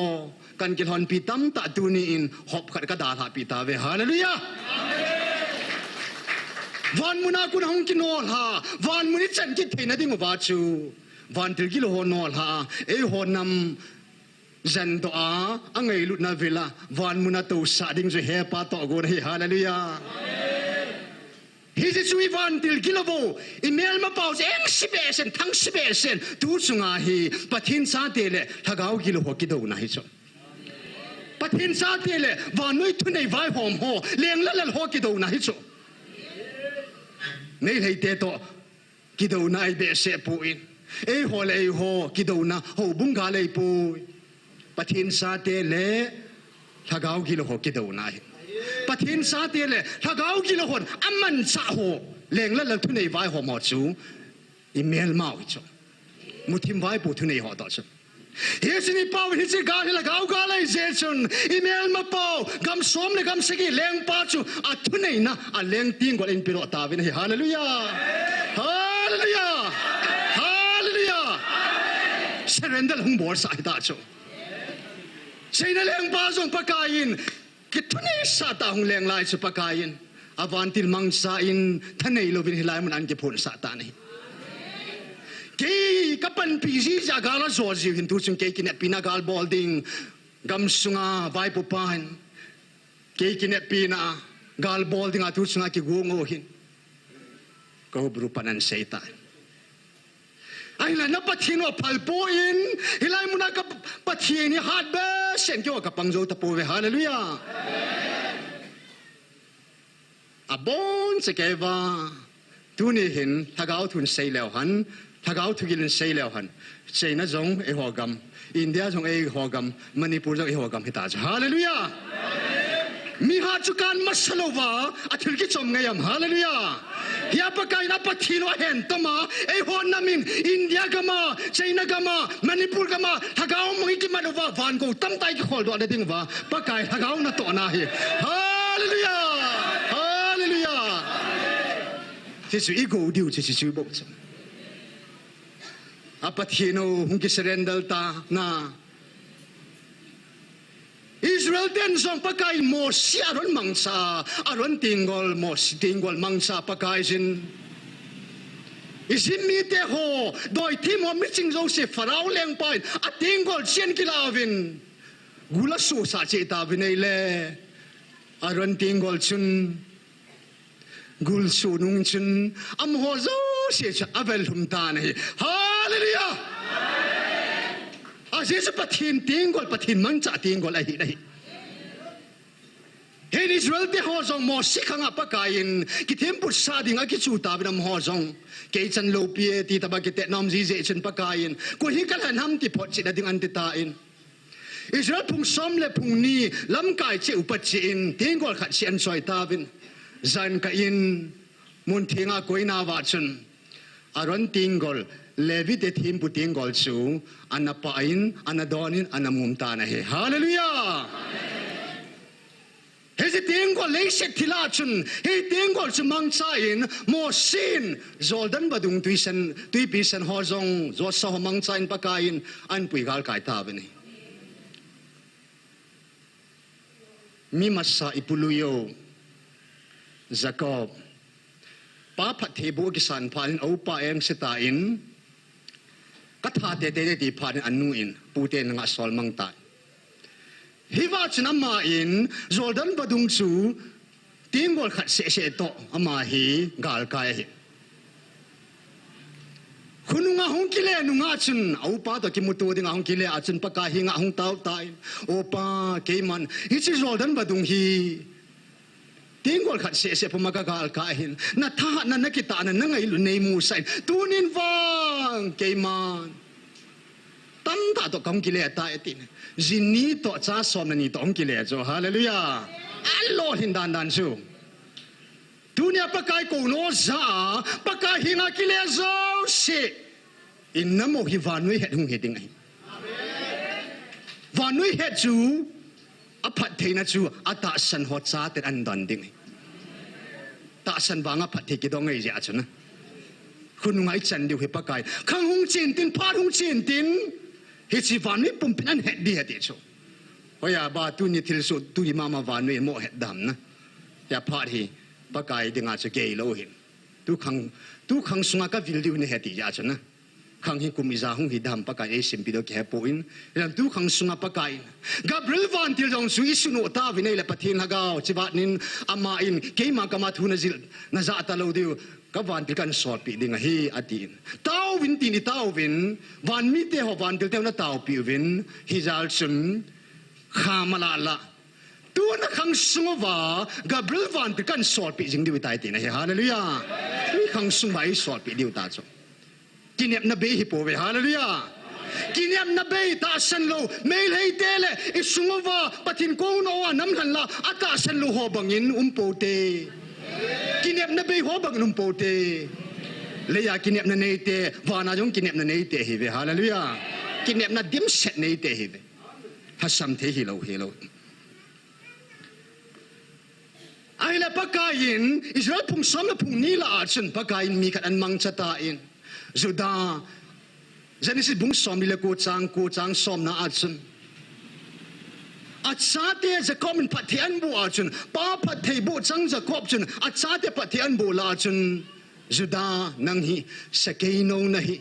kan kin hon pitam ta tuni in hop khat ka da ha pita ve hallelujah van muna kun hong ki nol ha van muni chan ki theina ding wa chu van til ki lo ho nol ha e ho nam zan to a angai lut na vela van muna to sa ding je he pa to go he hallelujah hi je chui van til kilovo email ma pau eng sibesen thang sibesen tu chunga hi pathin sa te le thagau kilo ho ki do na hi cho pathin sa te le van noi thu nei vai hom ho leng la ho ki do na hi cho nei lei te to ki do na ai be se pu in e ho le ho ki do na ho bung ga le pu pathin sa te le thagau kilo ho ki do na hi pathin sa te le thagau ki lo hon aman sa ho leng la thu nei vai ho mo chu email mau cho muthim vai pu thu nei ho to chu he sini pau hi che ga la gau ga lai je chun email ma pau gam som le gam segi leng pa chu a thu nei na a leng ting gol in piro ta vin hi hallelujah hallelujah hallelujah surrender hung bor sa ta chu sei na leng pa zong pakain kitune sa ta hung leng lai chu pakain avantil mangsa in thanei lovin hilai mun an ke phun sa ta ni ke kapan pisi ja gala zo ji hin tu chung ke kin pina gal bolding gam sunga vai pu pan ke kin pina gal bolding atu sunga ki gongo hin ko bru panan setan ai la na pathino palpo in hilai mun ka pathini hat be sen kyo ka pangzo ta po ve hallelujah abon se ke va tu ni hin thagau thun sei leo han thagau thugilin sei leo han sei na jong e hogam india jong e hogam manipur jong e hogam hita hallelujah mi ha chukan masalova athil ki chom ngayam hallelujah ya pakai na pathino hen toma e hon namin india gama china gama manipur gama thagau mangi ki manova van ko tam tai ki khol do na ding wa pakai thagau na to na hi hallelujah hallelujah jesu ego diu jesu chu bo apathino hung ki serendal ta na Israel den song pakai mo si aron mangsa aron tingol mo si tingol mangsa pakai sin isin mi te ho doi thi mo mi ching zo se farao leng pai a tingol chen kilavin gula su sa che ta vinai le aron tingol chun gul su nung chun am ho zo se cha avel hum ta nei hallelujah Aziz pathin tingol pathin mangcha tingol ai dai He Israel te ho zong mo sikhanga pakain ki thempu sading a ki chu ta binam ho zong ke chan lo pie ti taba ki te nam ji je chen pakain ko hi kal han ham ti phot chi da ding an ti ta in Israel phung som le phung ni lam kai che upat chi in tingol khat sian soi ta bin zan ka in mun thinga koina wa chun aron tingol Levi te thim pu tingol chu anapain anadonin anamum ta na he hallelujah he je tingol le sek thila chun he tingol chu mangcha in mo sin zoldan badung tuisan tui pisan ho zong zo so mangcha in pakain an pui gal kai ta bani mi masa ipuluyo Jacob pa phat thebu ki san phalin au pa eng seta in katha te te ti phan anu in pute nga sol mang ta hiwa chnama in Jordan badung chu tingol khat se se to ama hi gal kai hi khununga hong kile nunga chun au pa to kimutu dinga hong kile achun pa ka hinga hong tau tai opa keman hi chi Jordan badung hi tingol khat se se pumaka gal ka hin na tha na nakita na ngai lu nei mu sai tunin wang keman tam ta to kong kile ta etin jini to cha som na ni tong kile jo hallelujah allo hin dan dan su dunia pakai ko no za pakai hinga kile zo se innamo hi vanui het hung heding ai vanui het chu aphat theina chu ata san ho cha te an dan ding ta san banga phathi ki dong ei ja chuna khun ngai chan diu he pakai khang hung chin tin phat hung chin tin he chi van ni pum pin an het di hati chu hoya ba tu ni thil su tu i mama van ni mo het dam na ya phat hi pakai dinga che ke lo hin tu khang sunga ka vil diu ni heti ja chuna khang hi kumiza hung hi dam pakai e sim pido ke po in ram tu khang sunga pakai gabriel van til jong su isu no ta vi nei la pathin hagao chibat nin ama in keima kama thuna zil na za ta lo diu ka van til kan sort pi dinga hi atin tau vin ti ni tau vin van mi te ho van til te na tau pi vin hi zal chun khamala la tu na khang sunga wa gabriel van til kan sort pi jing diu tai ti na hi hallelujah mi khang sunga i sort pi diu ta chu kinep na be hi po ve hallelujah kinep na be ta san lo mail hei tele isungova pathin ko no wa nam han la ata san lo ho bangin po te kinep na be ho bang po te le ya kinep na nei te wa na jong kinep na nei te hi ve hallelujah kinep na dim set nei te hi ve ha sam the hi lo ai la pakain israel phung som la phung ni la achun pakain mi khat an mang chata in Juda Genesis bung som ile ko chang som na achun achate Jacob in pathian bu achun pa pathei bu chang Jacob chun achate pathian bu la achun Juda nang hi sakeino na hi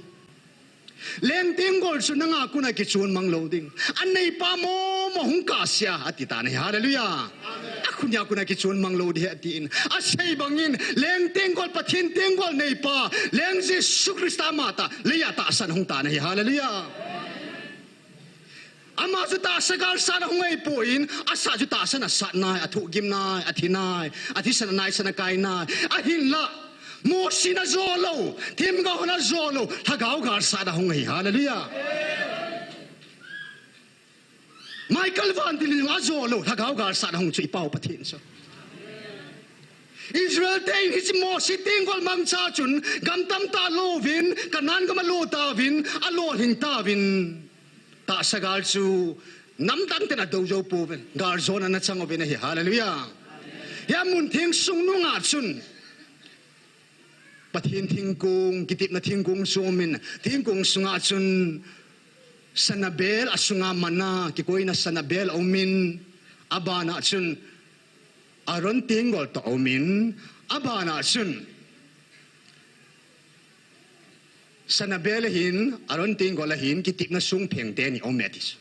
leng ting gol chu nanga kuna ki chun mang lo ding anei pa mo hung ka sia atita nei hallelujah akunya kuna ki chun mang lo di atin asai bangin leng ting gol pathin ting gol nei pa leng Jesus Christ mata leya ta san hung ta nei hallelujah ama chu ta sagal san hung ei poin asa chu ta san asat nai athu gim nai athinai athisan nai san kai nai ahin la mo sina zolo tim ga hona zolo thagau gar sa da hung hi hallelujah Michael van Dilin azolo thagau gar sa da hung chu ipau pathin so Israel day his mo sitting gol mang cha chun gam tam ta lovin kanan ga malo ta vin alo hin ta vin ta sagal chu nam tam te na do jo po ven gar zona na chango ben hi hallelujah ya mun thing sung nu nga chun pathin thingkung kitip na thingkung sumin thingkung sunga chun sanabel asunga mana kikoi na sanabel omin abana chun aron tingol to omin abana chun sanabel hin aron tingol hin kitip na sung pheng te ni ometis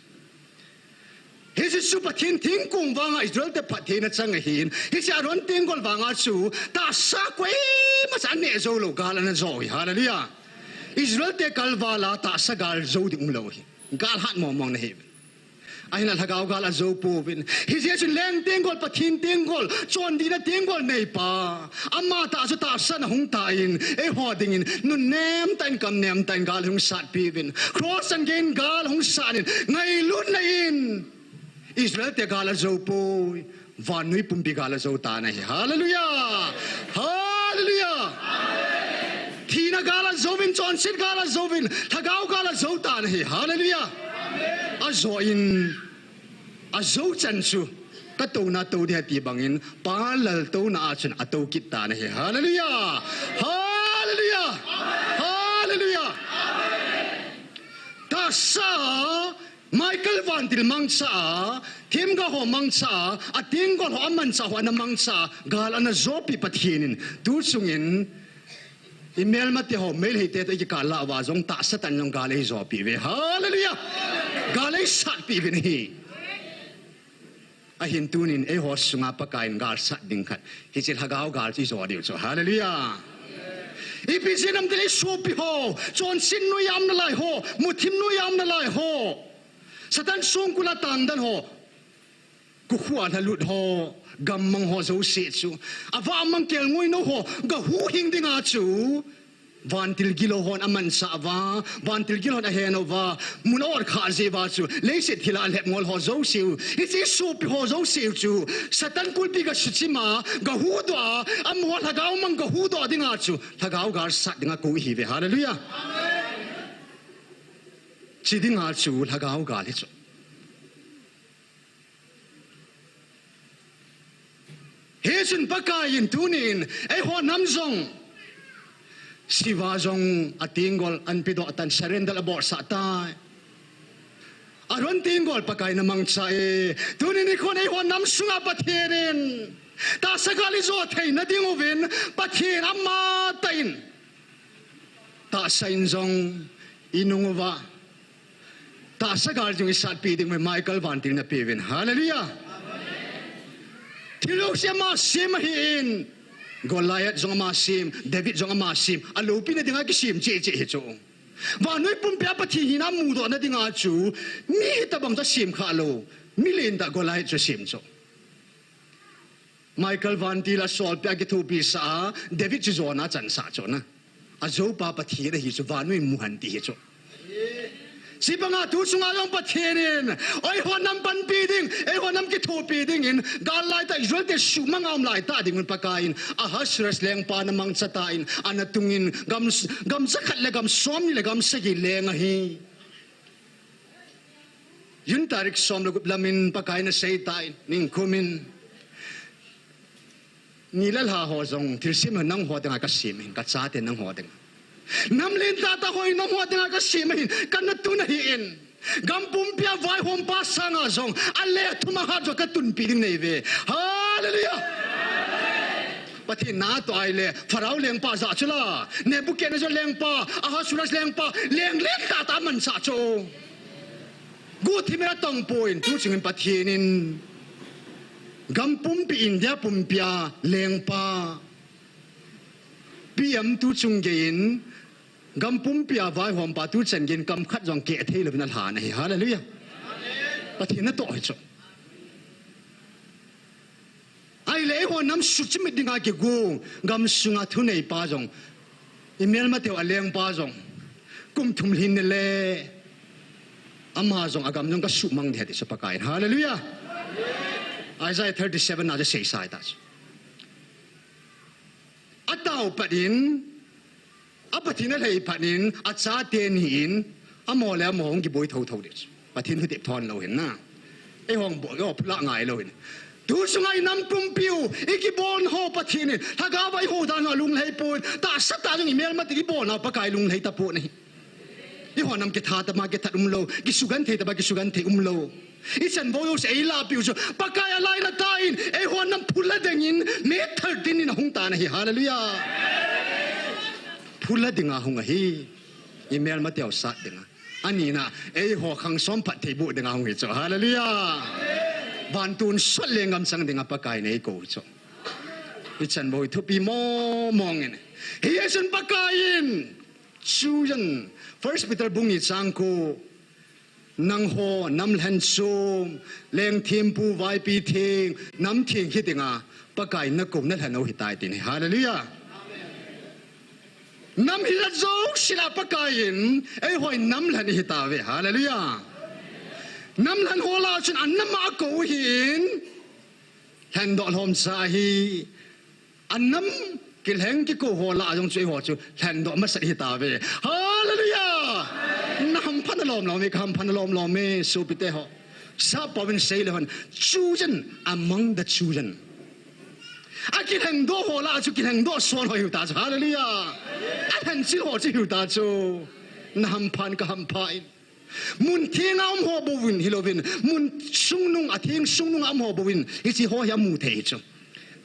Hisi su pathin thingkung wanga Israel te pathin na chang hin hisi aron tingol wanga chu ta sa kwai masan ne zo lo gala na zo hallelujah Israel te kalwala ta sa gal zo ding lo hi gal hat mo mong na hi ai na thagau gala zo po vin hisi chu leng tingol pathin tingol chon di na tingol nei pa amma ta chu ta san hung ta in e ho ding in nu nem tan kam nem tan gal hung sat pi vin cross and gain gal hung san in ngai lut na in Israel te gala zo po van nui pumpi gala zo ta na hi hallelujah hallelujah thina gala zo vin chon sit gala zo vin thagau gala zo ta na hi hallelujah azo in azo chan chu ta to na to de ti bangin pa lal to na achun ato kit ta na hi hallelujah hallelujah hallelujah ta sa Michael van til mangsa tim ga ho mangsa ating gol ho man sa ho na mangsa gal ana zopi pathinin tu sungin email mate ho mail hite to ka la wa jong ta satan jong gal ei zopi ve hallelujah gal ei sat pi ve ni a hin tunin e ho sunga pa kain gal sat ding khat hi chil hagau gal chi zo diu so hallelujah ipisinam dili sopi ho chon sin nu yam na lai ho muthim nu yam na lai ho Satan sung kula tangdan ho kuhuan halut ho gammang ho zo se chu ava mang kel ngoi no ho ga hu hing dinga chu van til gilo hon aman sa va van til gilo na henova munor kha je va chu le se thila le ngol ho zo siu isi sup ho zo siu chu Satan kulpi ga shichima ga hu do amwa thagau mang ga hu do dinga chu thagau gar sa dinga ko hi ve hallelujah Chiding al chu lagao gali chu he chun pakain tunin e ho nam zong siwa zong atingol an pido atan sarendal abor sa tai aron tingol pakai namang chae tunin ikon e ho nam sunga pathirin ta sagali zo thei na dingovin pathin amma tain ta sain zong inungwa ta sagal jong isat pi ding Michael Van Ting na pivin hallelujah Tilok siya masim hin Goliath zong masim David zong masim alupin na dinga kisim che hito Vanoy pumpya pati hina mudo na dinga chu mi tabang ta sim khalo milinda Goliath sa sim so Michael Van Ting la sol pya gitu bisa David zona chan sa cho na azo pa pati na hiso vanoy muhan ti hito si banga tu sunga long pathirin oi honam pan piding e honam ki thu piding in galai ta israel te shumang am lai ta ding pakain ahasras leng pa namang satain anatungin gam sakhat le gam som ni le gam sagi leng hi yun tarik som lo lamin pakain na seitain ning kumin nilal ha ho zong tirsim nang ho tanga kasim ka cha te nang ho teng namlin tata hoy no mo tinga kasimahin kanatu na hiin gampumpia vai hom pasanga zong alle tumaha jo katun piding neve hallelujah pati na to aile farao leng pa za chula nebukadnezar leng pa ahasuras leng pa leng tata man sa cho guthi mera tong point tu chingin pathinin gampumpi india pumpia leng pa piam tu chunggein gampum pia vai hom pa tu chen gen kam khat jong ke thei lo na ha na hallelujah pathin na to hi cho ai le ho nam su chimit dinga ke gu gam sunga thu nei pa jong email ma te aleng pa jong kum thum hin le ama jong agam jong ka su mang the sa pakai hallelujah Isaiah 37 na say sai ta ataw padin apatin lei panin acha ten hin amo le amo hong ki boi tho tho dis patin hu dep thon lo hin na e hong bo yo phla ngai lo hin tu sungai nam pum piu ikibon ho patin thaga vai ho dan lung lei pun ta sata jong email ma ti bon na pakai lung lei ta pu ni i ho nam ke tha ta ma ke that lo ki sugan the ta ba ki sugan the lo isan boyo se ila piu so pakai alai na tain e ho nam phula dengin me 13 in hong ta na hi hallelujah phula dinga hong hi email ma teo sa dinga ani na e ho khang som phat thei bu dinga hong hi cho hallelujah ban tun so lengam sang dinga pakai nei ko cho ichan boy thu pi mo mong ne hi asan pakain chuyan first Peter bungi chang ko nang ho nam lhan sum leng thim pu vai pi thing nam thing hi dinga pakai na ko na lhan ho hi tai tin hallelujah nam hi la zo sila pakain ai hoi nam lan hi ta ve hallelujah nam lan hola chun an nam ma ko hin han do hom sa hi an nam kil heng ki ko hola jong chui ho chu han do ma sa hi ta ve hallelujah nam phan lom lo me kam phan lom lo me so pite ho sa pawin sei le hon chosen among the chosen akil heng do hola chu kil heng do son ho yu ta hallelujah han sil ho chi hu ta chu nam phan ka ham phain mun thiang am ho bowin hilovin mun sungnung athing sungnung am ho bowin ichi ho ya mu thei chu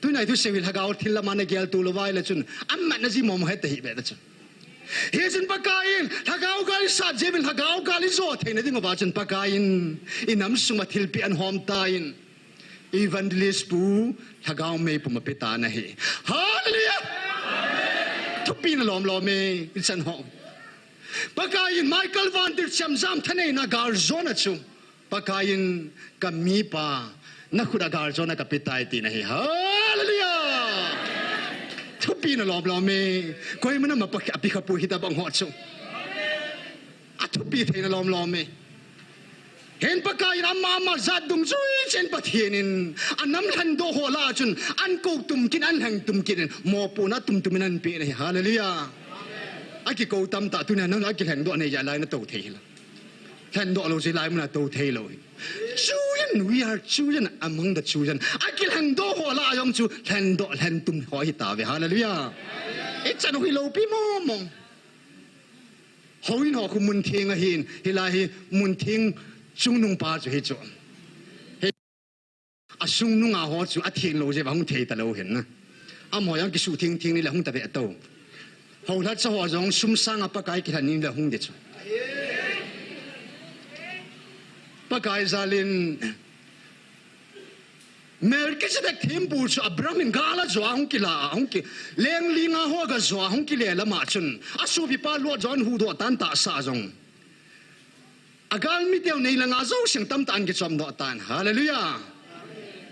tu nai tu sevil hagaw thilla mana gel tu lowai la chun amma na ji mom he te hi be da chu hejin pakain hagaw gal sa jebin hagaw gal zo thein ding ba chun pakain inam suma thil pi an hom tain evangelist pu hagaw me pu ma pe ta na hi hallelujah thupi na lom lo me chan ho pakain Michael Van Ting cham jam thane na gar zona chu pakain kami pa na khuda gar zona ka pitai ti na hi hallelujah thupi na lom lo me koi mana ma pak api khapu hita bang ho chu athupi theina lom lo me hen pakai amma ma zat dum zui chen pathienin anam than do hola chun an ko tum kin an hang tum kin mo pu na tum tuminan pe ne hallelujah aki ko tam ta tu na nang aki hang do ne ya lai na to thei la than do lo si lai ma to thei lo chuin and we are chosen among the chosen. Akil hang do ho la yong chu hang do hang tum ho hi ta ve hallelujah. It's an hui lo pi mo mong. Ho in ho ku mun thing a hin hi la hi mun thing chung nung pa chu hi chu. A sung nung a ho chu a thing lo je ba hung thei ta lo hin na. Am ho yang ki su thing thing ni la hung ta ve to. Ho la cha ho jong sum sang a pa kai ki han ni la hung de chu. Pakai zalin Melchizedek temple chu Abraham gala zo hong kila hong ki leng linga ho ga zo hong ki le lama chun asu bi pa lo jon hu do tan ta sa jong agal mi teu nei langa zo sing tam tan ki chom do tan hallelujah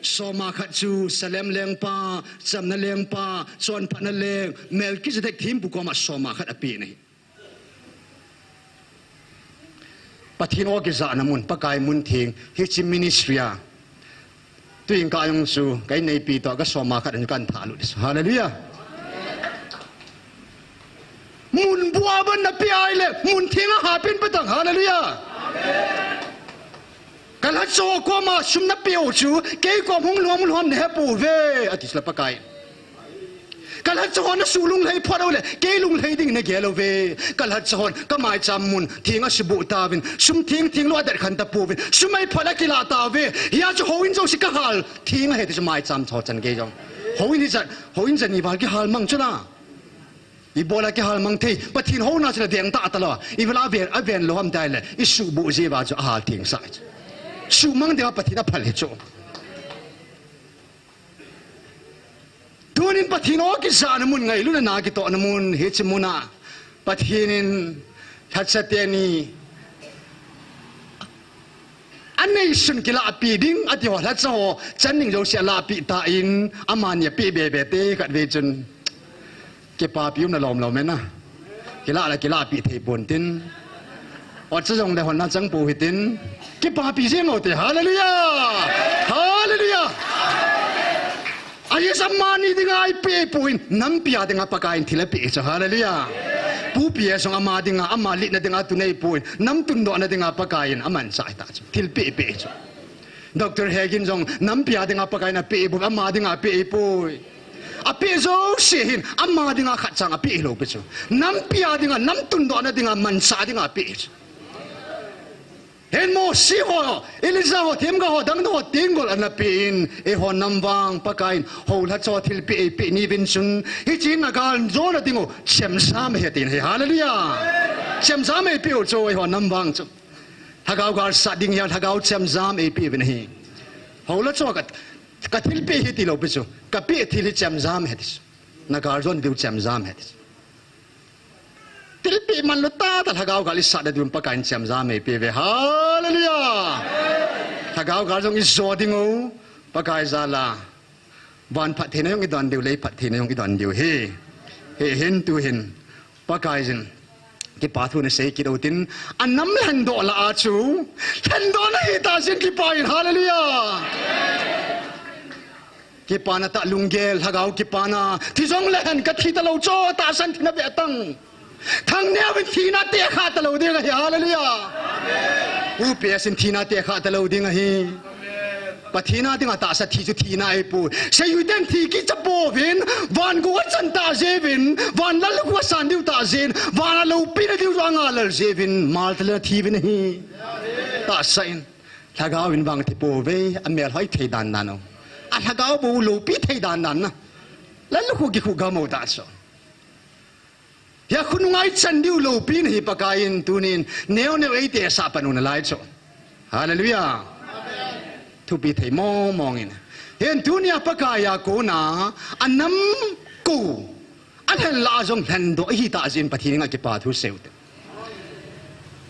soma khat chu salem leng pa cham na leng pa chon pha na leng Melchizedek temple ko ma soma khat api nei Patino ki za namun pakai mun thing hi chi ministry a tuing ka yung su kai nei pi to ka soma khat an kan thalu hallelujah mun bua ban na pi ai le mun thing a ha pin patang hallelujah kan ha so ko ma sum na pi o chu ke ko hung lom ne pu ve atis la pakai kan ha chon na sulung lei phoro le ke lung lei ding na gelo ve kan ha chon ka mai cham mun thinga sibu ta vin sum thing lo dar khan ta pu vin sumai phala ki la ta ve ya chu hoin zo si ka hal thinga he ti mai cham cho chan ge jong hoin jan ni ba ki hal mang chuna I bola ki hal mang thei pathin ho na chla deng ta ta lo I vela aven lo ham dai le I su bu je ba chu hal thing sa su mang de pathin a phal he chu Tunin patino ki sa namun ngai luna na ki to namun he chimuna pathinin thatsateni anei sun kila api ding ati ho thatsa ho channing jo sia la pi ta in amania pi be be te kat ve chun ke pa piu na lom lo men na kila pi thei bon tin o cha jong de hon na chang pu hitin ke pa pi je mo te hallelujah hallelujah Ayah samani dengan IP puin nampia dengan pakai thila pe cha hallelujah pu pia song ama dengan amalit na dengan tunai puin nam tundo na dengan pakai aman sa ta thil pe cha Dr. Hagin song nampia dengan pakai na pe bu ama dengan pe puin ape zo sehin ama dengan khatchang ape lo pe cha nampia dengan nam tundo na dengan mansa dengan pe cha Hen mo si ho Elisa ho them ga ho dang do tingol an pin e ho namwang pakain ho la cho thil pe ni vin sun hi chin na gal zo na tingo chem sam he tin he hallelujah chem sam e pe o cho e ho namwang chu thagau gar sa ding ya thagau chem sam e pe vin hi ho la cho ka thil pe hi ti lo pe chu ka pe thil chem sam he dis na gal zo ni du chem sam he dis Tilpi man luta ta thagau gal isa da dum pakain chem za me pe ve hallelujah thagau gal jong iso dingo pakai zala ban phat thena yong idon diu lei phat thena yong idon diu he hen tu hen pakai jin ki pathu ne sei ki do tin anam lan do la a chu lan do na hi ta sin ki pai hallelujah ki pana ta lunggel thagau ki pana thi jong len ka thi ta lo cho ta san thina be tang Thang nea vin thina te kha ta lo ding hi hallelujah u pe sin thina te kha ta lo ding hi pathina ding ta sa thi chu thina e pu se yu den thi ki cha po vin van go chan ta je vin van lal ko san diu ta zen van lo pi na diu ranga lal je vin mal ta thi vin hi ta sain thagau vin bang thi po ve amel hoi thei dan na no a thagau bu lo pi thei dan nan na lal ko ki khu ga mo ta so Ya kunungai chandiu lo pin hi pakain tunin neo ei te sa panuna lai cho hallelujah thu pi thei mo mongin hen tunia pakaya ko na anam ku an la jong hlan do hi ta jin pathinga ki pa thu seute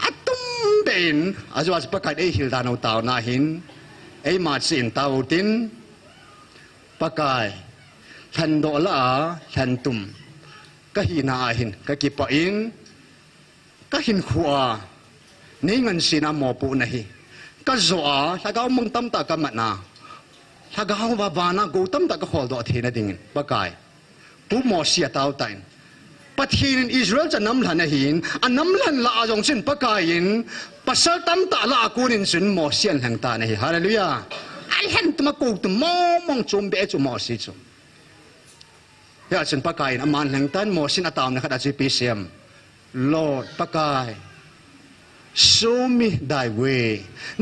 atum ben azwas pakai ei hil danau taw na hin ei ma sin taw tin pakai hlan do la hlan tum kahina hin kakipa in kahin khua nei ngan sina mo pu na hi ka zoa thagau mong tam ta ka matna thagau wa bana go tam ta ka khol do thina ding pakai pu mo sia taw tain ปัทหินอิสราเอลจะน้ำหลันหินอันน้ำหลันละอาจงสินปะกายินปัสสาวะตั้มตาละอากูนินสินหมอเสียนแห่งตาเนี่ยฮาเลลูยาอันเห็นตัวมากูตัวมองจุ่มเบะจุ่มหมอสิจุ่มยาสินปะกายินอามันแห่งตานหมอสินอาตามนะครับอาจจะพิเศษลอดปะกาย show me thy way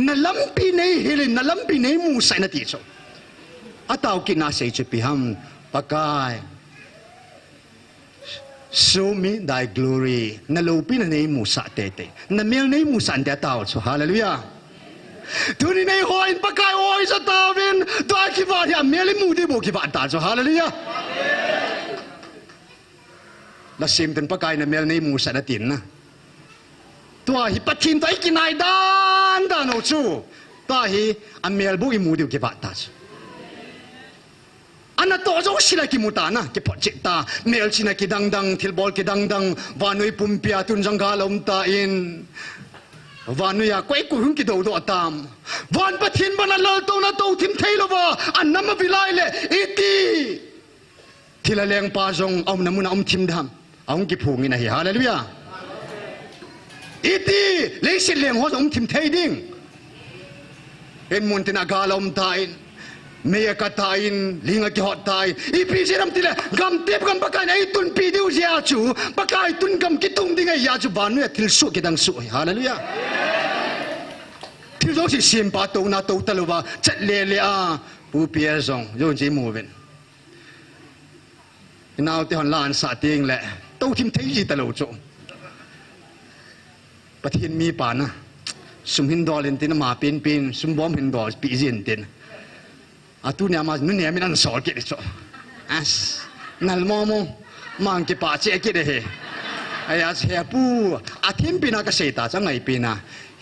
นั่นลำปีนี้เฮลินนั่นลำปีนี้มูสัยนาทีจุ่มอาตาวกินอาเซจุพิฮัมปะกาย show me thy glory นั่นลูปีนี้มูสัตเตนั่นเมลนี้มูสันเดตาวจุ่มฮาเลลูยาทุนนี้หอยปะกายหอยจะตาวินตัวคิดว่าที่เมลิมูดีบุกิบาตาจุ่มฮาเลลูยาแล้วซิมตันปะกายนั่นเมลนี้มูสันตินนะตัวฮิปัทินตัวกินไอดานโอจูตัวฮิอเมลบุกิมูดีบุกิบาตาจุ่มอันนั้นตัวเราสิลากิมุตานะกิพอจิตาเมลสินะกิดังทิลบอลกิดังวานุยปุ่มเปียตุนจังกาลมตาอินวานุยาก้อยกุหุ่นกิโดดตามวานปะทินบันลตัวนั้นตัวทิมเทลวะอันนั้นมาวิไลเลยอีตีที่ละเลงปาจงเอาน้ำมันทิมดำเอากิพูงินะฮาเลลูยาอีตีเลยสิเลงหัวทิมเทดิ้งเอ็นมุนตินากาลมตาอินเมียกตายอินลิงกิหอตายอีพีเจรมติเลกำเทียบกันปากไอ้ตุนปีดิวเสียจูปากไอ้ตุนกำกิตุงดิ้งไอ้ยาจูบานุยทิลสุกิดังสุฮาเลลูยาทิลสุสิเสียมปาตูนาตูตะลุบะจัดเล่อาปูเปียซองโยนจีมูวินน่าวที่หันลานสาติงแหละตูทิมเทยีตะลุโจปะทินมีปานะสุมหินดอลเลนตินมาปีนสุมบอมหินดอลปีเจนตินatu ni amas nu ni amin an sol ke so as nal momo mang ke pa che ke de he aya he pu athim pina ka seita changai pina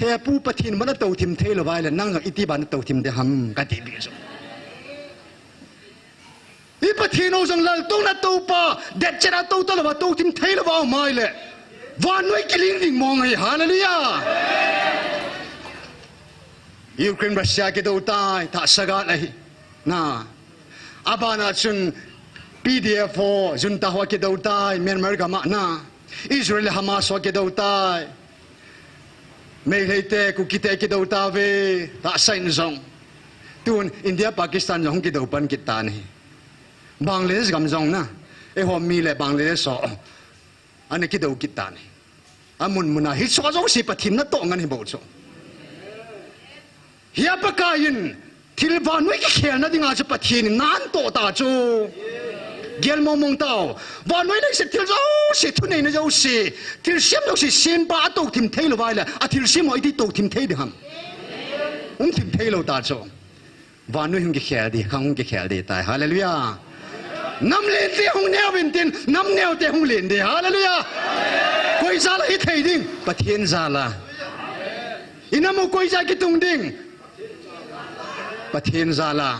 he pu pathin mana to thim thelo vai la nang iti ban to thim de ham ka ti bi so i pathin o jang lal to na to pa det chera to to la to thim thelo va mai le van noi kiling ding mong hai hallelujah Ukraine Russia ke do tai ta sagat lai na abana chun PDF jun ta ho ke do tai Myanmar ga ma na Israel Hamas ho ke do tai me leite ku kite ke do ta ve ta sain zong tun India Pakistan jong ke do pan ki ta ni Bangladesh gam jong na e ho mi le Bangladesh so ane ke do ki ta ni amun muna hi so jong si pathim na to ngan hi bo cho hiya pakayinทิลวานุยกิเขียนนั่นดิ่งอาจจะปะทินนานโตตาจูเกลมองเต้าวานุยได้สิทิลเจ้าสิทุนเองนะเจ้าสิทิลเสียมเจ้าสิเสียมปาตกทิมเทลไว้เลยอาทิลเสียมไอ้ที่ตกทิมเทดิฮัมทิมเทลตาจูวานุยหงกิเขียนดีข้างหงกิเขียนดีตายฮาเลลูยาน้ำเลี้ยนที่หงแนววินตินน้ำแนวที่หงเลี้ยนดีฮาเลลูยากุยซาละอิเทดิ่งปะเทียนซาละอินามุกุยซากิตุงดิ่งปะเทียนซาลา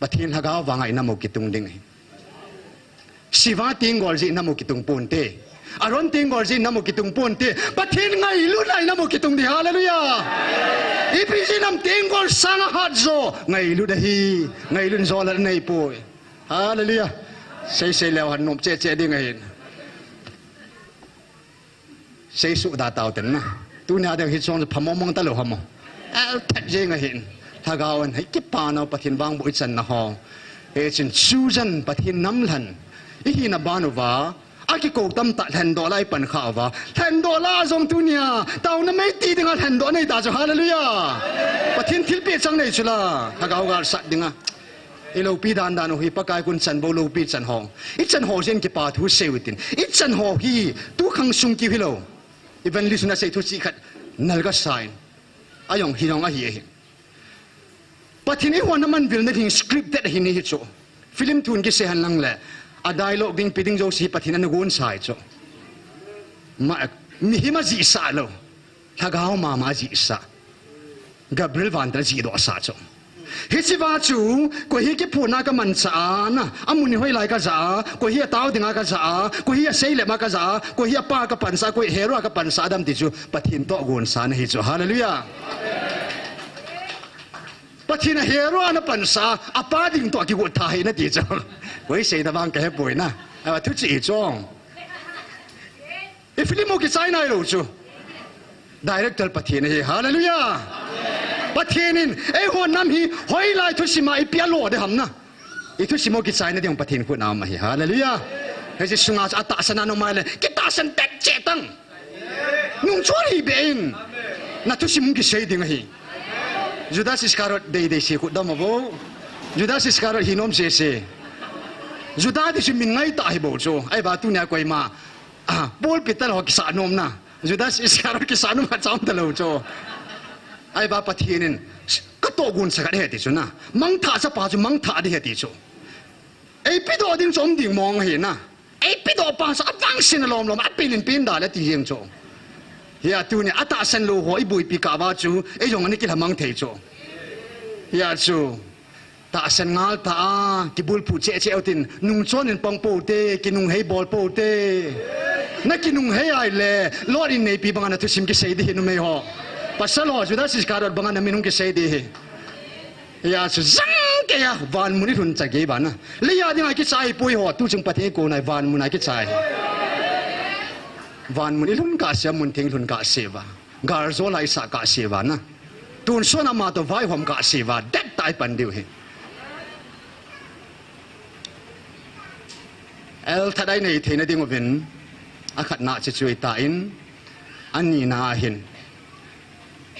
ปะเทียนฮะกาววางไอ้น้ำมุกิตุงดิ่งสิวาติงกอลจีน้ำมุกิตุงปนเตอารอนติงกอลจีน้ำมุกิตุงปนเตปะเทียนไงลุ้นไอ้น้ำมุกิตุงดิฮาเลลูยาอีพีจีน้ำติงกอลสังหัดโซไงลุ้นดะฮีไงลุ้นโซละในป่วยฮาเลลูยาเซ่แล้วหันนมเจ๊ดิ่งไงเห็นเซ่สุดาตาวเต็นนะตัวนี้อาจจะฮิตซองจะพมมองตลอดฮะมองทัดเจงเห็นถ้าเขาให้เก็บปานเอาปะทินบางบุญจันนะฮะเอจินชูจันปะทินน้ำหลันอีหินาบานุวาอากิโกตั้มตัดแทนดอลไลปันข่าวว่าแทนดอลลาร์จงตุเนียเต่านั้นไม่ตีดึงแทนดอลในตาจะฮาเลลูยาปะทินทิลเปียจังในชุลาถ้าเขาการสัตดึงอ่ะอีโลปีดานดานหิปะกายกุนจันโบโลปีจันหองอีจันหอเจนกิปาทุเซวิตินอีจันหอฮีตู้ขังซุงกิฮิโลอีเวนลิสุนาเซทุสิขัดนัลกัสไซน์อายองฮินองอาฮีปัจจุบันวันนั้นมันวิลน์ทิ้งสคริปต์แต่หินฮิตโจฟิล์มทุนกิเซฮันลังเล่อะไดโลกดิ้งปิดดิ้งโจสีปัจจุบันนักวนสายโจมามีหิมาจีสาโลถ้าเขามาจีสากับเบลวันตระจีดอสาโจฮิจิวาจูก็ฮิกิพูนักมันสานะอามุนิห้อยไหลก็จ้าก็ฮิตาวดิ้งก็จ้าก็ฮิเซเลมาก็จ้าก็ฮิป้าก็ปันสาก็เฮโร่ก็ปันสาดำติจูปัจจุบันโตกวนสานะฮิโจฮาเลลูยาปัจจุบันเฮโร่นะปันสาอาป้าดิ้งตัวกิวตายนะติจูก็ฮิเซตบางแก่ป่วยนะ thứ chỉ chong phim một cái sai này rồi chú director Pathian này hallelujah Pathianin hồn năm hi hoi lại thứ gì mà pialo để hầm na thứ gì một cái sai này thì ông Pathian cũng nào mà hi hallelujah cái gì sunga ata sana no mai le kita san tek che tang nung chori bein na thứ gì một cái sai ding hi Judas Iscariot day si ku dam bo Judas Iscariot hinom se Judas thì mình ngay tại bộ chỗ ai bà tu nhà quay mà Paul Peter họ kisa nom na Judas Iscariot kisa nom at trong talo chỗ ai bà Pathianin cái tổ gun sa cái hết chỗ na mang thả sa pa chỗ mang thả đi hết chỗ ai biết đồ tiếng trong tiếng mong hiện na ai biết đồ pa sa vang xin lom áp pin đã là tiếng chỗ ya tu nhà ata san lo ho ibui pi ka ba chu ai jong ani kila mang thei chỗ ya chu ta san ngal ta ki bul pu che che autin nung chon in pang po te ki nung hei bol po te na ki nung hei ai le lord in nei pi bangana tu sim ki sei di nu me ho pasal ho Judas Iscariot bangana minung ki sei di ya chu zang ke ya van muni run cha ge bana le ya ding ai ki chai pui ho tu chung pathe ko nai van mun ai ki chai van muni lun ka sia mun thing lun ka seva gar zo lai sa ka seva na tun so na ma to vai hom ka seva dat tai pan diu he el thadai nei theina ding ovin akhat na che chui ta in ani na hin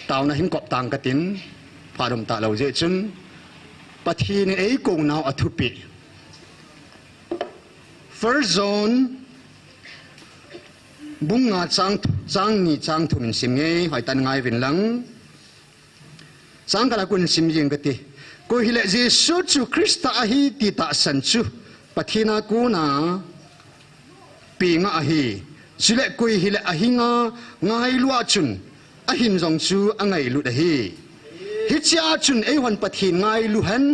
taw na hin kop tang katin pharum ta lo je chun pathi ni ei ko naw athupi first zone bunga chang ni chang thumin sim nge hoi tan ngai vin lang chang kala kun sim jing gati ko hile jesu chu krista hi ti ta san chu pathina ku na pinga ahi sile koi hile ahinga ngai lua chun ahin jong chu angai lu da hi hicha chun ei hon pathin ngai lu han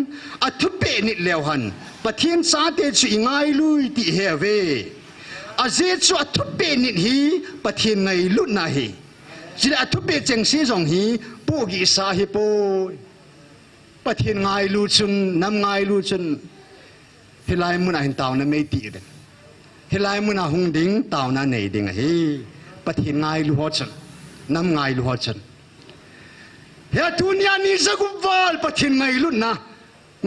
athu pe ni lew han pathin sa te chu ngai lui ti heve aze chu athu pe ni hi pathin ngai lu na hi sile athu pe cheng si jong hi po gi sa hi po pathin ngai lu chun nam ngai lu chun hilai mun ahin taw na mei ti de hilai mun a hung ding taw na nei ding hi pathin ngai lu ho chan nam ngai lu ho chan he dunia ni zagu wal pathin ngai lu na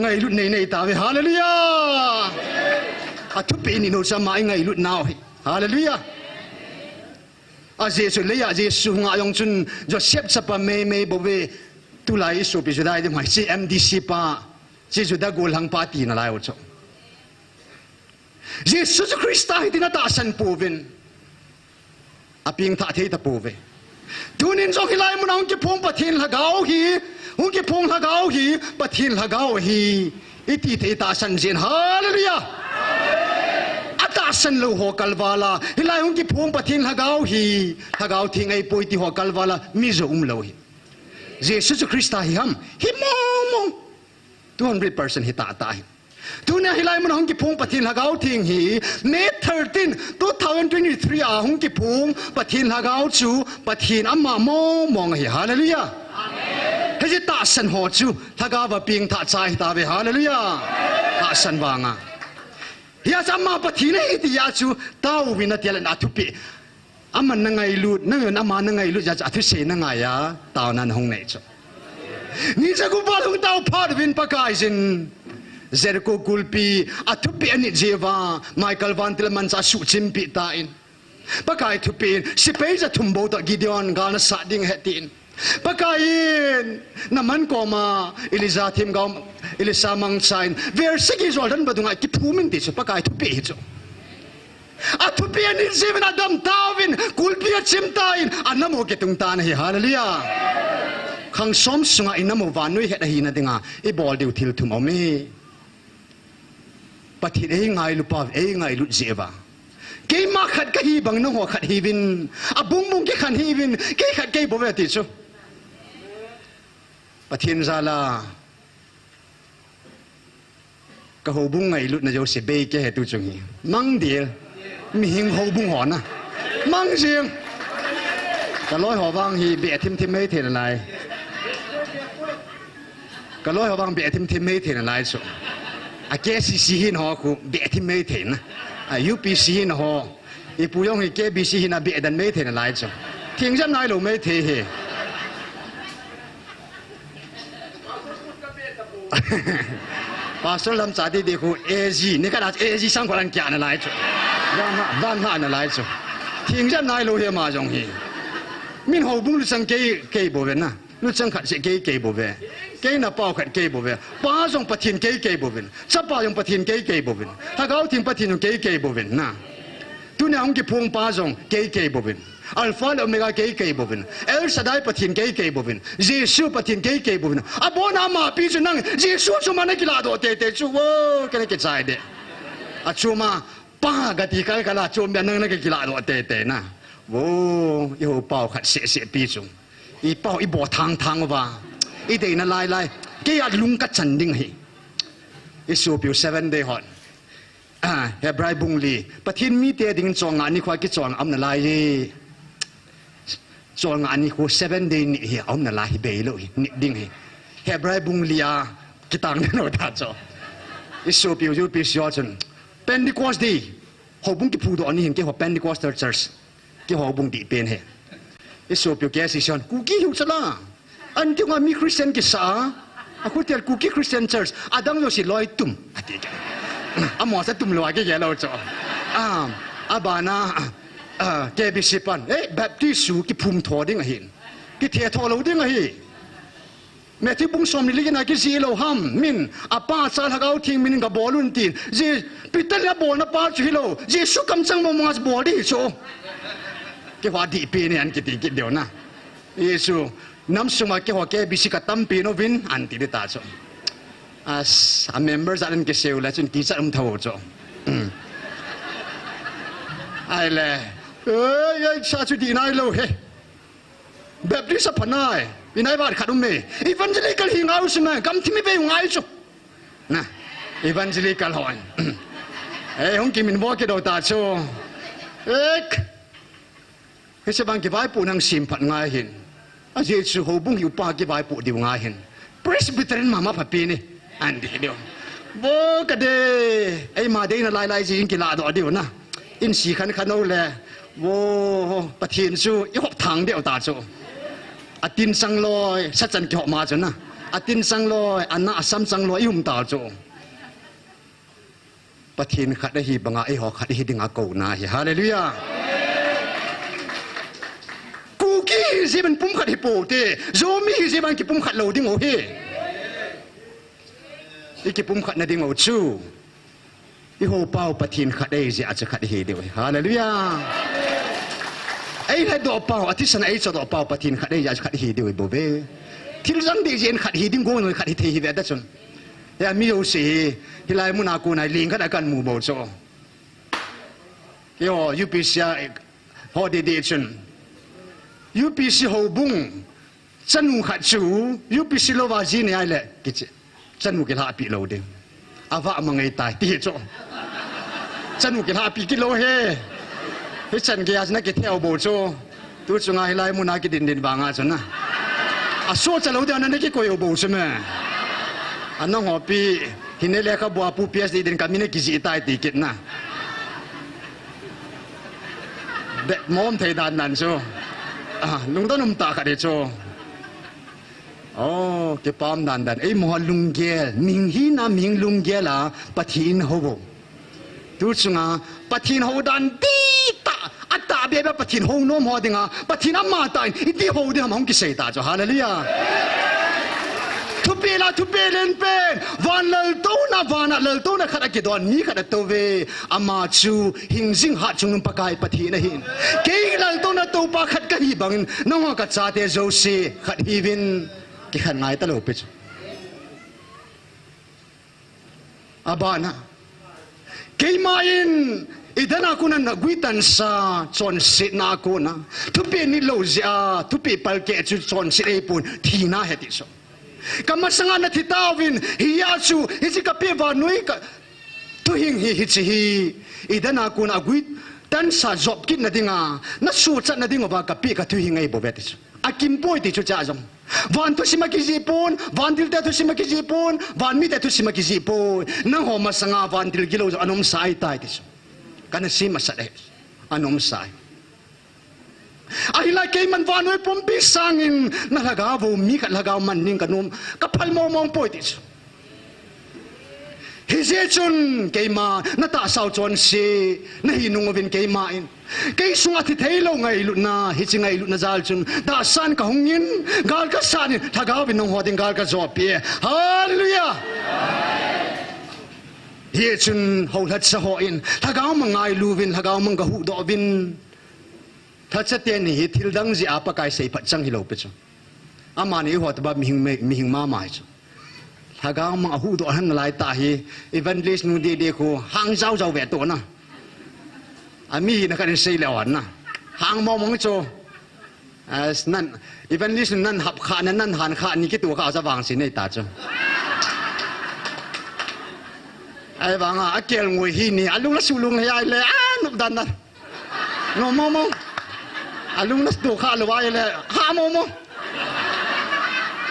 ngai lu nei nei ta ve hallelujah athu pe ni no sama ngai lu now hi hallelujah a jesu le ya jesu nga yong chun joseph chapa me bo ve tu lai su pi judai de mai CMDC pa jesu da gol hang pa ti na lai o cho Jesus Christ ay tinatasan po vin aping ta thei ta po ve tunin zo hilai mun ang ki pong pathin lagaw hi ung ki pong lagaw hi pathin lagaw hi iti thei ta san jin hallelujah atasan lo ho kalwala hilai ung ki pong pathin lagaw hi lagaw thing ai poi ti ho kalwala mi zo lo hi Jesus Christ hi ham hi mong 200% hi ta ta hi Tuna hilai mun hong ki phung pathin lagaw thing hi May 13 2023 a hong ki phung pathin lagaw chu pathin amma mong hi hallelujah amen he ta san ho chu lagawa ping tha chai ta ve hallelujah ta san wanga ya sama pathin hi ti ya chu tau wina tial na thupi aman na ngai lut na yon ama na ngai lut ja thu se na nga ya taw nan hong nei chu ni sa ku ba hong tau phad win pakai jin Zerko gulpi athupi ani jeva Michael Van Tilman sa su chimpi ta in pakai thupin sipei za thumbo ta Gideon gana sading hetin pakain naman ko ma Eliza thim gaum Elisa mang sign ver sigi zoldan badunga ki phumin ti so pakai thupi hi cho athupi ani jeven adam tawin gulpi chimtain anamo ke tung tan hi hallelujah khang som sunga inamo vanui het hi na dinga e bol diu thil thum ome pathin ei ngai lu pa ei ngai lu jeva ke ma khat ka hi bang na ho khat hi win abung bung ke khan hi win ke khat ke bo ve ti chu pathin zala ka ho bung ngai lu na jo se be ke he tu chung hi mang dia mi hing ho bung ho na mang jiang ka loi ho wang hi be thim thim mei the lai ka loi ho wang be thim thim mei the lai chu a ke si hin ho ku be thi mei the na UPC na ho ipuyong hi KBC hina bi edan me the na lai chu thing jam nai lo me the he Pastor lam cha di khu AG ni ka AG sang ko lan kya na lai chu van na lai chu thing jam nai lo he ma jong hi min ho bung lu sang ke bo ve na lu chang khat se ke bo ve ke na pau khat ke bo ve pa jong pathin ke bo ve cha pa jong pathin ke bo ve ha gao thing pathin jong ke bo ve na tu ne ong ki phung pa jong ke bo ve Alpha and Omega ke bo ve El Shaddai pathin ke bo ve Jesus pathin ke bo ve abona ma pi chu nang Jesus chu ma na ki la do te chu wo ke ne ke chai de a chu ma pa ga ti ka la chu me nang na ke ki la do te na wo yo pau khat se pi chu i pau i bo thang wa i de na lai ke ya lung ka chan ding hi i su piu 7 day hot Hebrai bung li pathin mi te ding chong ani khwa ki chong am na lai ye chong ani khu 7 day ni hi am na lai be lo ni ding hi Hebrai bung lia ki tang no ta cho i su piu ju pi sio chun Pentecost day ho bung ki phu do ani hin ke ho Pentecostal church ki ho bung di pen he iso pyo ke si son ku ki hu chala an ti nga mi Christian ki sa aku tel ku ki Christian church adang yo si loi tum ati ke amo sa tum lo ke ke lo cho abana ke bisipan baptist su ki phum tho ding hin ki the tho lo ding hi me ti bung som li na ki si lo ham min apa sa hagau thing min ga bolun tin je pital ya bol na pa chi lo je su kam chang mo mas bol di so ke hwa di pe ne an ki ti ki deu na yesu nam suma ke ho ke bisi ka tam pe no vin an ti de ta cho as a members an ke seu la chun ti cha um tho cho ai le ai sa chu di nai lo he baptist sa panai inai ba khadum me evangelical hi ngau sima kam thimi be ngai chu na evangelical hon hong ki min bo ke do ta cho ek he se bang ki vai pu nang sim phat ngai hin a je chu ho bung yu pa ki vai pu di ngai hin presbyterian mama pha pi ni an di dio bo ka de ai ma de na lai ji ki la do dio na in si khan khan no le wo pathin chu i hop thang dio ta chu atin sang loi sa chan ki ho ma chu na atin sang loi anna asam sang loi um ta chu pathin khat hi banga ai ho khat hi dinga ko na hi hallelujah ki si ban pum khat hi po te zomi hi si ban ki pum khat lo ding o he ki pum khat na ding o chu i ho pau pathin khat ei ji a cha khat hi de hallelujah ai la do pau ati san ai cha do pau pathin khat ei ja khat hi de bo be thil jang de jen khat hi ding go no khat hi the hi ve da chun ya mi yo si hi lai mu na ko nai ling khat kan mu bo cho yo UPC ho de de chun UPC ho bung chanu khat chu UPC lo wa ji ne ai le ki chanu ki la pi lo de ava mangai tai ti cho chanu ki la pi ki lo he he chan ge as na ki theo bo cho tu chunga hi lai mu na ki din ba nga chona a so cha lo de na ki ko yo bo che me anong ho pi hinele ka bo pu PS din ka mine ki ji tai ti kit na de mom thei dan nan cho lung ta num ta ka de cho ke pam dan dan ei mo lung gel ming hi na ming lung gel la pathin ho bo tu chunga pathin ho dan ti ta ata be be pathin ho nom ho dinga pathin amma ta ti ho de ham ki sei ta cho hallelujah tu pe len pen van lal to na khada ki don ni khada to ve ama chu hing jing ha chung pakai pathi na hin ke lal to na to pa khat ka hi bang no ka cha te zo si khat hi vin ki khan ngai ta lo pe abana ke main idana kunan na guitan sa chon sit na ko na tu pe ni lo ja tu pe pal ke chu chon sit e pun thi na he ti so kamasanga na thitawin hiyachu hichi ka pe wa noi ka tu hing hi chi hi idana kun agui tan sa job kit na dinga na su chat na dinga ba ka pe ka tu hingai bo betis akim boy ti chu cha jam van tu sima ki jipon van dil ta tu sima ki jipon van mi ta tu sima ki jipon na ho masanga van dil gilo anom sai tai ti kan si masade anom sai ai lai ke man van noi pom pi sangin na laga vo mi ka laga man ning kanum ka phal mo mong poi ti hi je chun ke ma na ta sau chon si na hi nung vin ke ma in ke sunga thi thailo ngai lu na hi chingai lu na zal chun da san ka hungin gal ka san laga vin nong hoding gal ka zo pi hallelujah hi chun ho lat sa ho in laga mangai lu vin laga mang ka hu do vinถ้าจะเตียนนี่ทิลดังจีอาปะกายเสียพัดจังฮิโลเปจ้าอามานี่หัวตบมีหิงมาหมายจ้าถ้าก้าวมังอาหูตัวหันลายตาฮีอีเวนต์ลิสนูดีคูหางเจ้าเวทตัวน่ะอามีนักการเสียแล้วน่ะหางมองโจนั่นอีเวนต์ลิสนั่นหับขานั่นหันขานี่กี่ตัวก็เอาจะวางสิในตาจ้าไอ้บางอ่ะเกี่ยวงวยฮีนี่อาลุงละสูลุงให้ยายเลยนุบดันนั่นงอมองalung nas do kha lawai le ha mo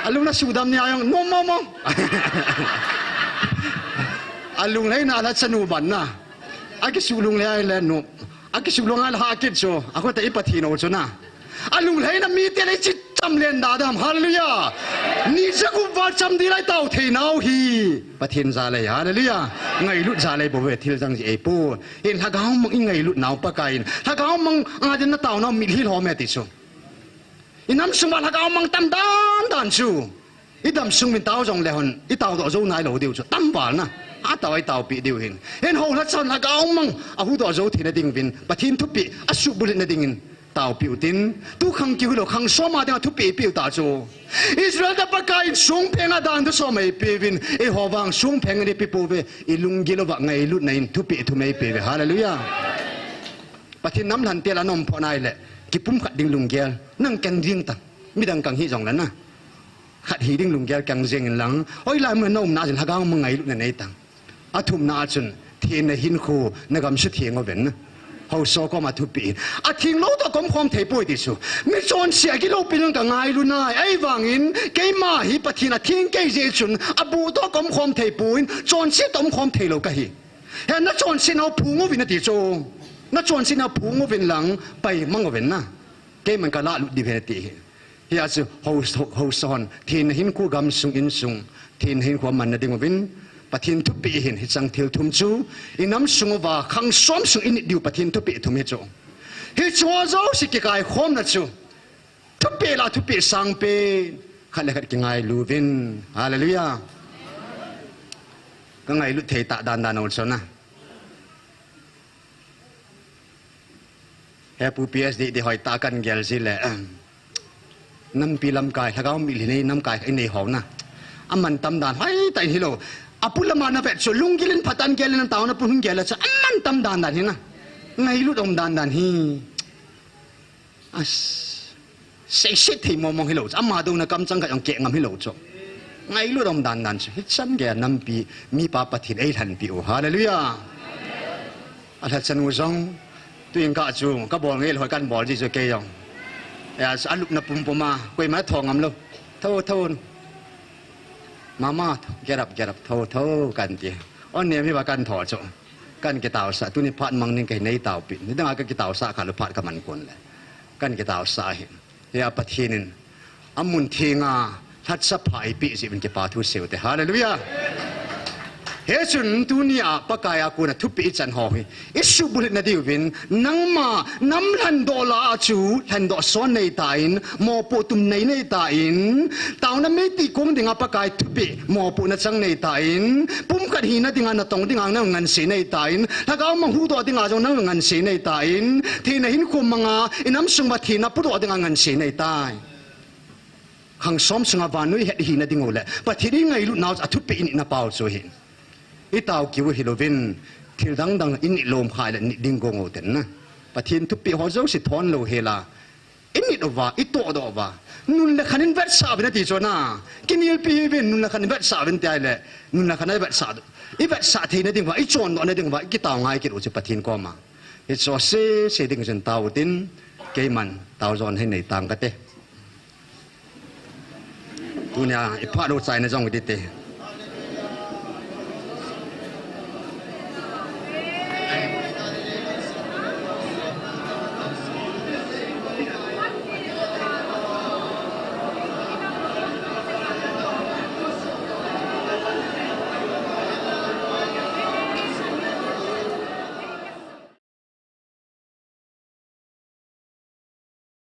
alung nas sudam ni ayong no mo alung lai na la chanu ban na aki sulung le no aki sulung al ha kit so ako ta ipathino so na alung lai na mi te le chi cham len da dam hallelujah ni jagu wa cham di lai tau the nau hi pathin za le hallelujah ngai lut za le bo we thil jang ji e pu in ha gaung mong ngai lut nau pa kain ha gaung mong a den na tau na mi hi ho me ti so inam sung ma ha gaung mong tam dan chu i dam sung min tau jong le hon i tau do zo nai lo diu chu tam ba na a tau ai tau pi diu hin en ho la chan ha gaung mong a hu do zo thi na ding vin pathin thu pi a su bulit na ding in tao biểu tin tu khang kiu lo khang so ma da thu pi pi ta chu Israel da pakai sung penga dan tu so mai pi vin e howang sung penga ni pi pu ve i lung gi lo wa ngai lut nain thu pi thu mai pi ve hallelujah pathin nam lan te la nom pho nai le ki pum khat ding lung gel nang kan ring ta mi dang kang hi jong lan na khat hi ding lung gel kang jeng lang oi la ma nom na jin hagang ma ngai lut na nei tang athum na chun thien na hin khu na gam su thieng o ven na hậu số có mà thu bị à thiên lâu đó cũng không thể bồi đi số mi chọn xe cái lâu bên cái ngay luôn này ai vàng in cái mà hi bắt thiên là thiên cái gì chun à bù đó cũng không thể bồi chọn xe cũng không thể lâu cái hi hiện nó chọn xe nào phù ngô vin đi số nó chọn xe nào phù ngô vin lăng bay mang ngô vin na cái mình cả lạ lụt đi về đi hiện giờ hậu son thiên hin khu gam sung in sung thiên hin khu man na đi ngô vin pathin thu pi hin hi chang thil thum chu inam sungwa khang som sung in diu pathin thu pi thum he chu hi chua zo si ki kai khom na chu thu pi la thu pi sang pe khale khat ki ngai lu vin hallelujah ka ngai lu thei ta dan dan ol so na he pu psd de hoi ta kan gel ji le nam pi lam kai thagau mi li nei nam kai nei ho na aman tam dan hai tai hi lo apula mana vet so lungilin patan gelin ang tao na punong gela sa aman tam dan hina ngay lut om dan hi as say shit hi mo mong hilo amma do na kam chang ka ang ke ngam hilo cho ngay lut om dan so hitsan ge nam pi mi pa pathin ai than pi o hallelujah ala chan u jong tuing ka chu ka bol ngel hoi kan bol ji so ke yong ya alup na pum puma koi ma thong am lo tho Mama, get up, thâuกันเตียอันนี้มีว่ากันถอดจ้ะกันกีตาสะตุนี่พัดมังนี่กันในตาวปิดนี่ตั้งแต่กีตาสะขาลุพัดกับมันคนเลยกันกีตาสะเห็นเฮียปะทีนินอามุนทีงาทัดสะพายปีสิเป็นกีปาทุเสียวแต่ฮาเลลูยาเฮชุนตุนี่อาปะกายอากูน่ะทุบปีจันหอยอิสุบุลินดิวินนังมาน้ำลันโดลาจูลันโดซ้อนในตาอินมอปุตุมในตาอินตาวนั้นไม่ตีกงดิ่งอาปะกายทุบปีมอปุนัดจังในตาอินปุ่มกัดหินดิ่งอาณตงดิ่งอานั่งเงินเสียในตาอินถ้าเขามังหูตัวดิ่งอาจงนั่งเงินเสียในตาอินที่ในหินคุมมังอาอิน้ำสุงบัดหินนับปุตัวดิ่งอาเงินเสียในตาขังซ้อมสุงอาบานุยเห็ดหินดิ่งโอเลยปัจจุบันไงลุนาวจะทุบปีอินนับเปล่าโซหินอีตาวกิวฮิโลวินที่ดังอินิลมหายและนิดิงกงโอเต็นนะปะทินทุบปีหัวเจ้าสิทอนโลเฮลาอินิดอวาอิโตอดอวานุนละคันเวทสาบินาติโจนากินิลปีวินนุนละคันเวทสาบินเตยเลยนุนละคันเวทสาอีเวทสาทีนั่นดิ่งว่าอีโจนนั่นดิ่งว่าอีตาวง่ายกิโลจะปะทินก็มาอีโจเสดิ่งจนตาวตินเกมันตาวจอนให้ในต่างกันเตตัวเนี่ยอีพาโรใจในจงวิดิเต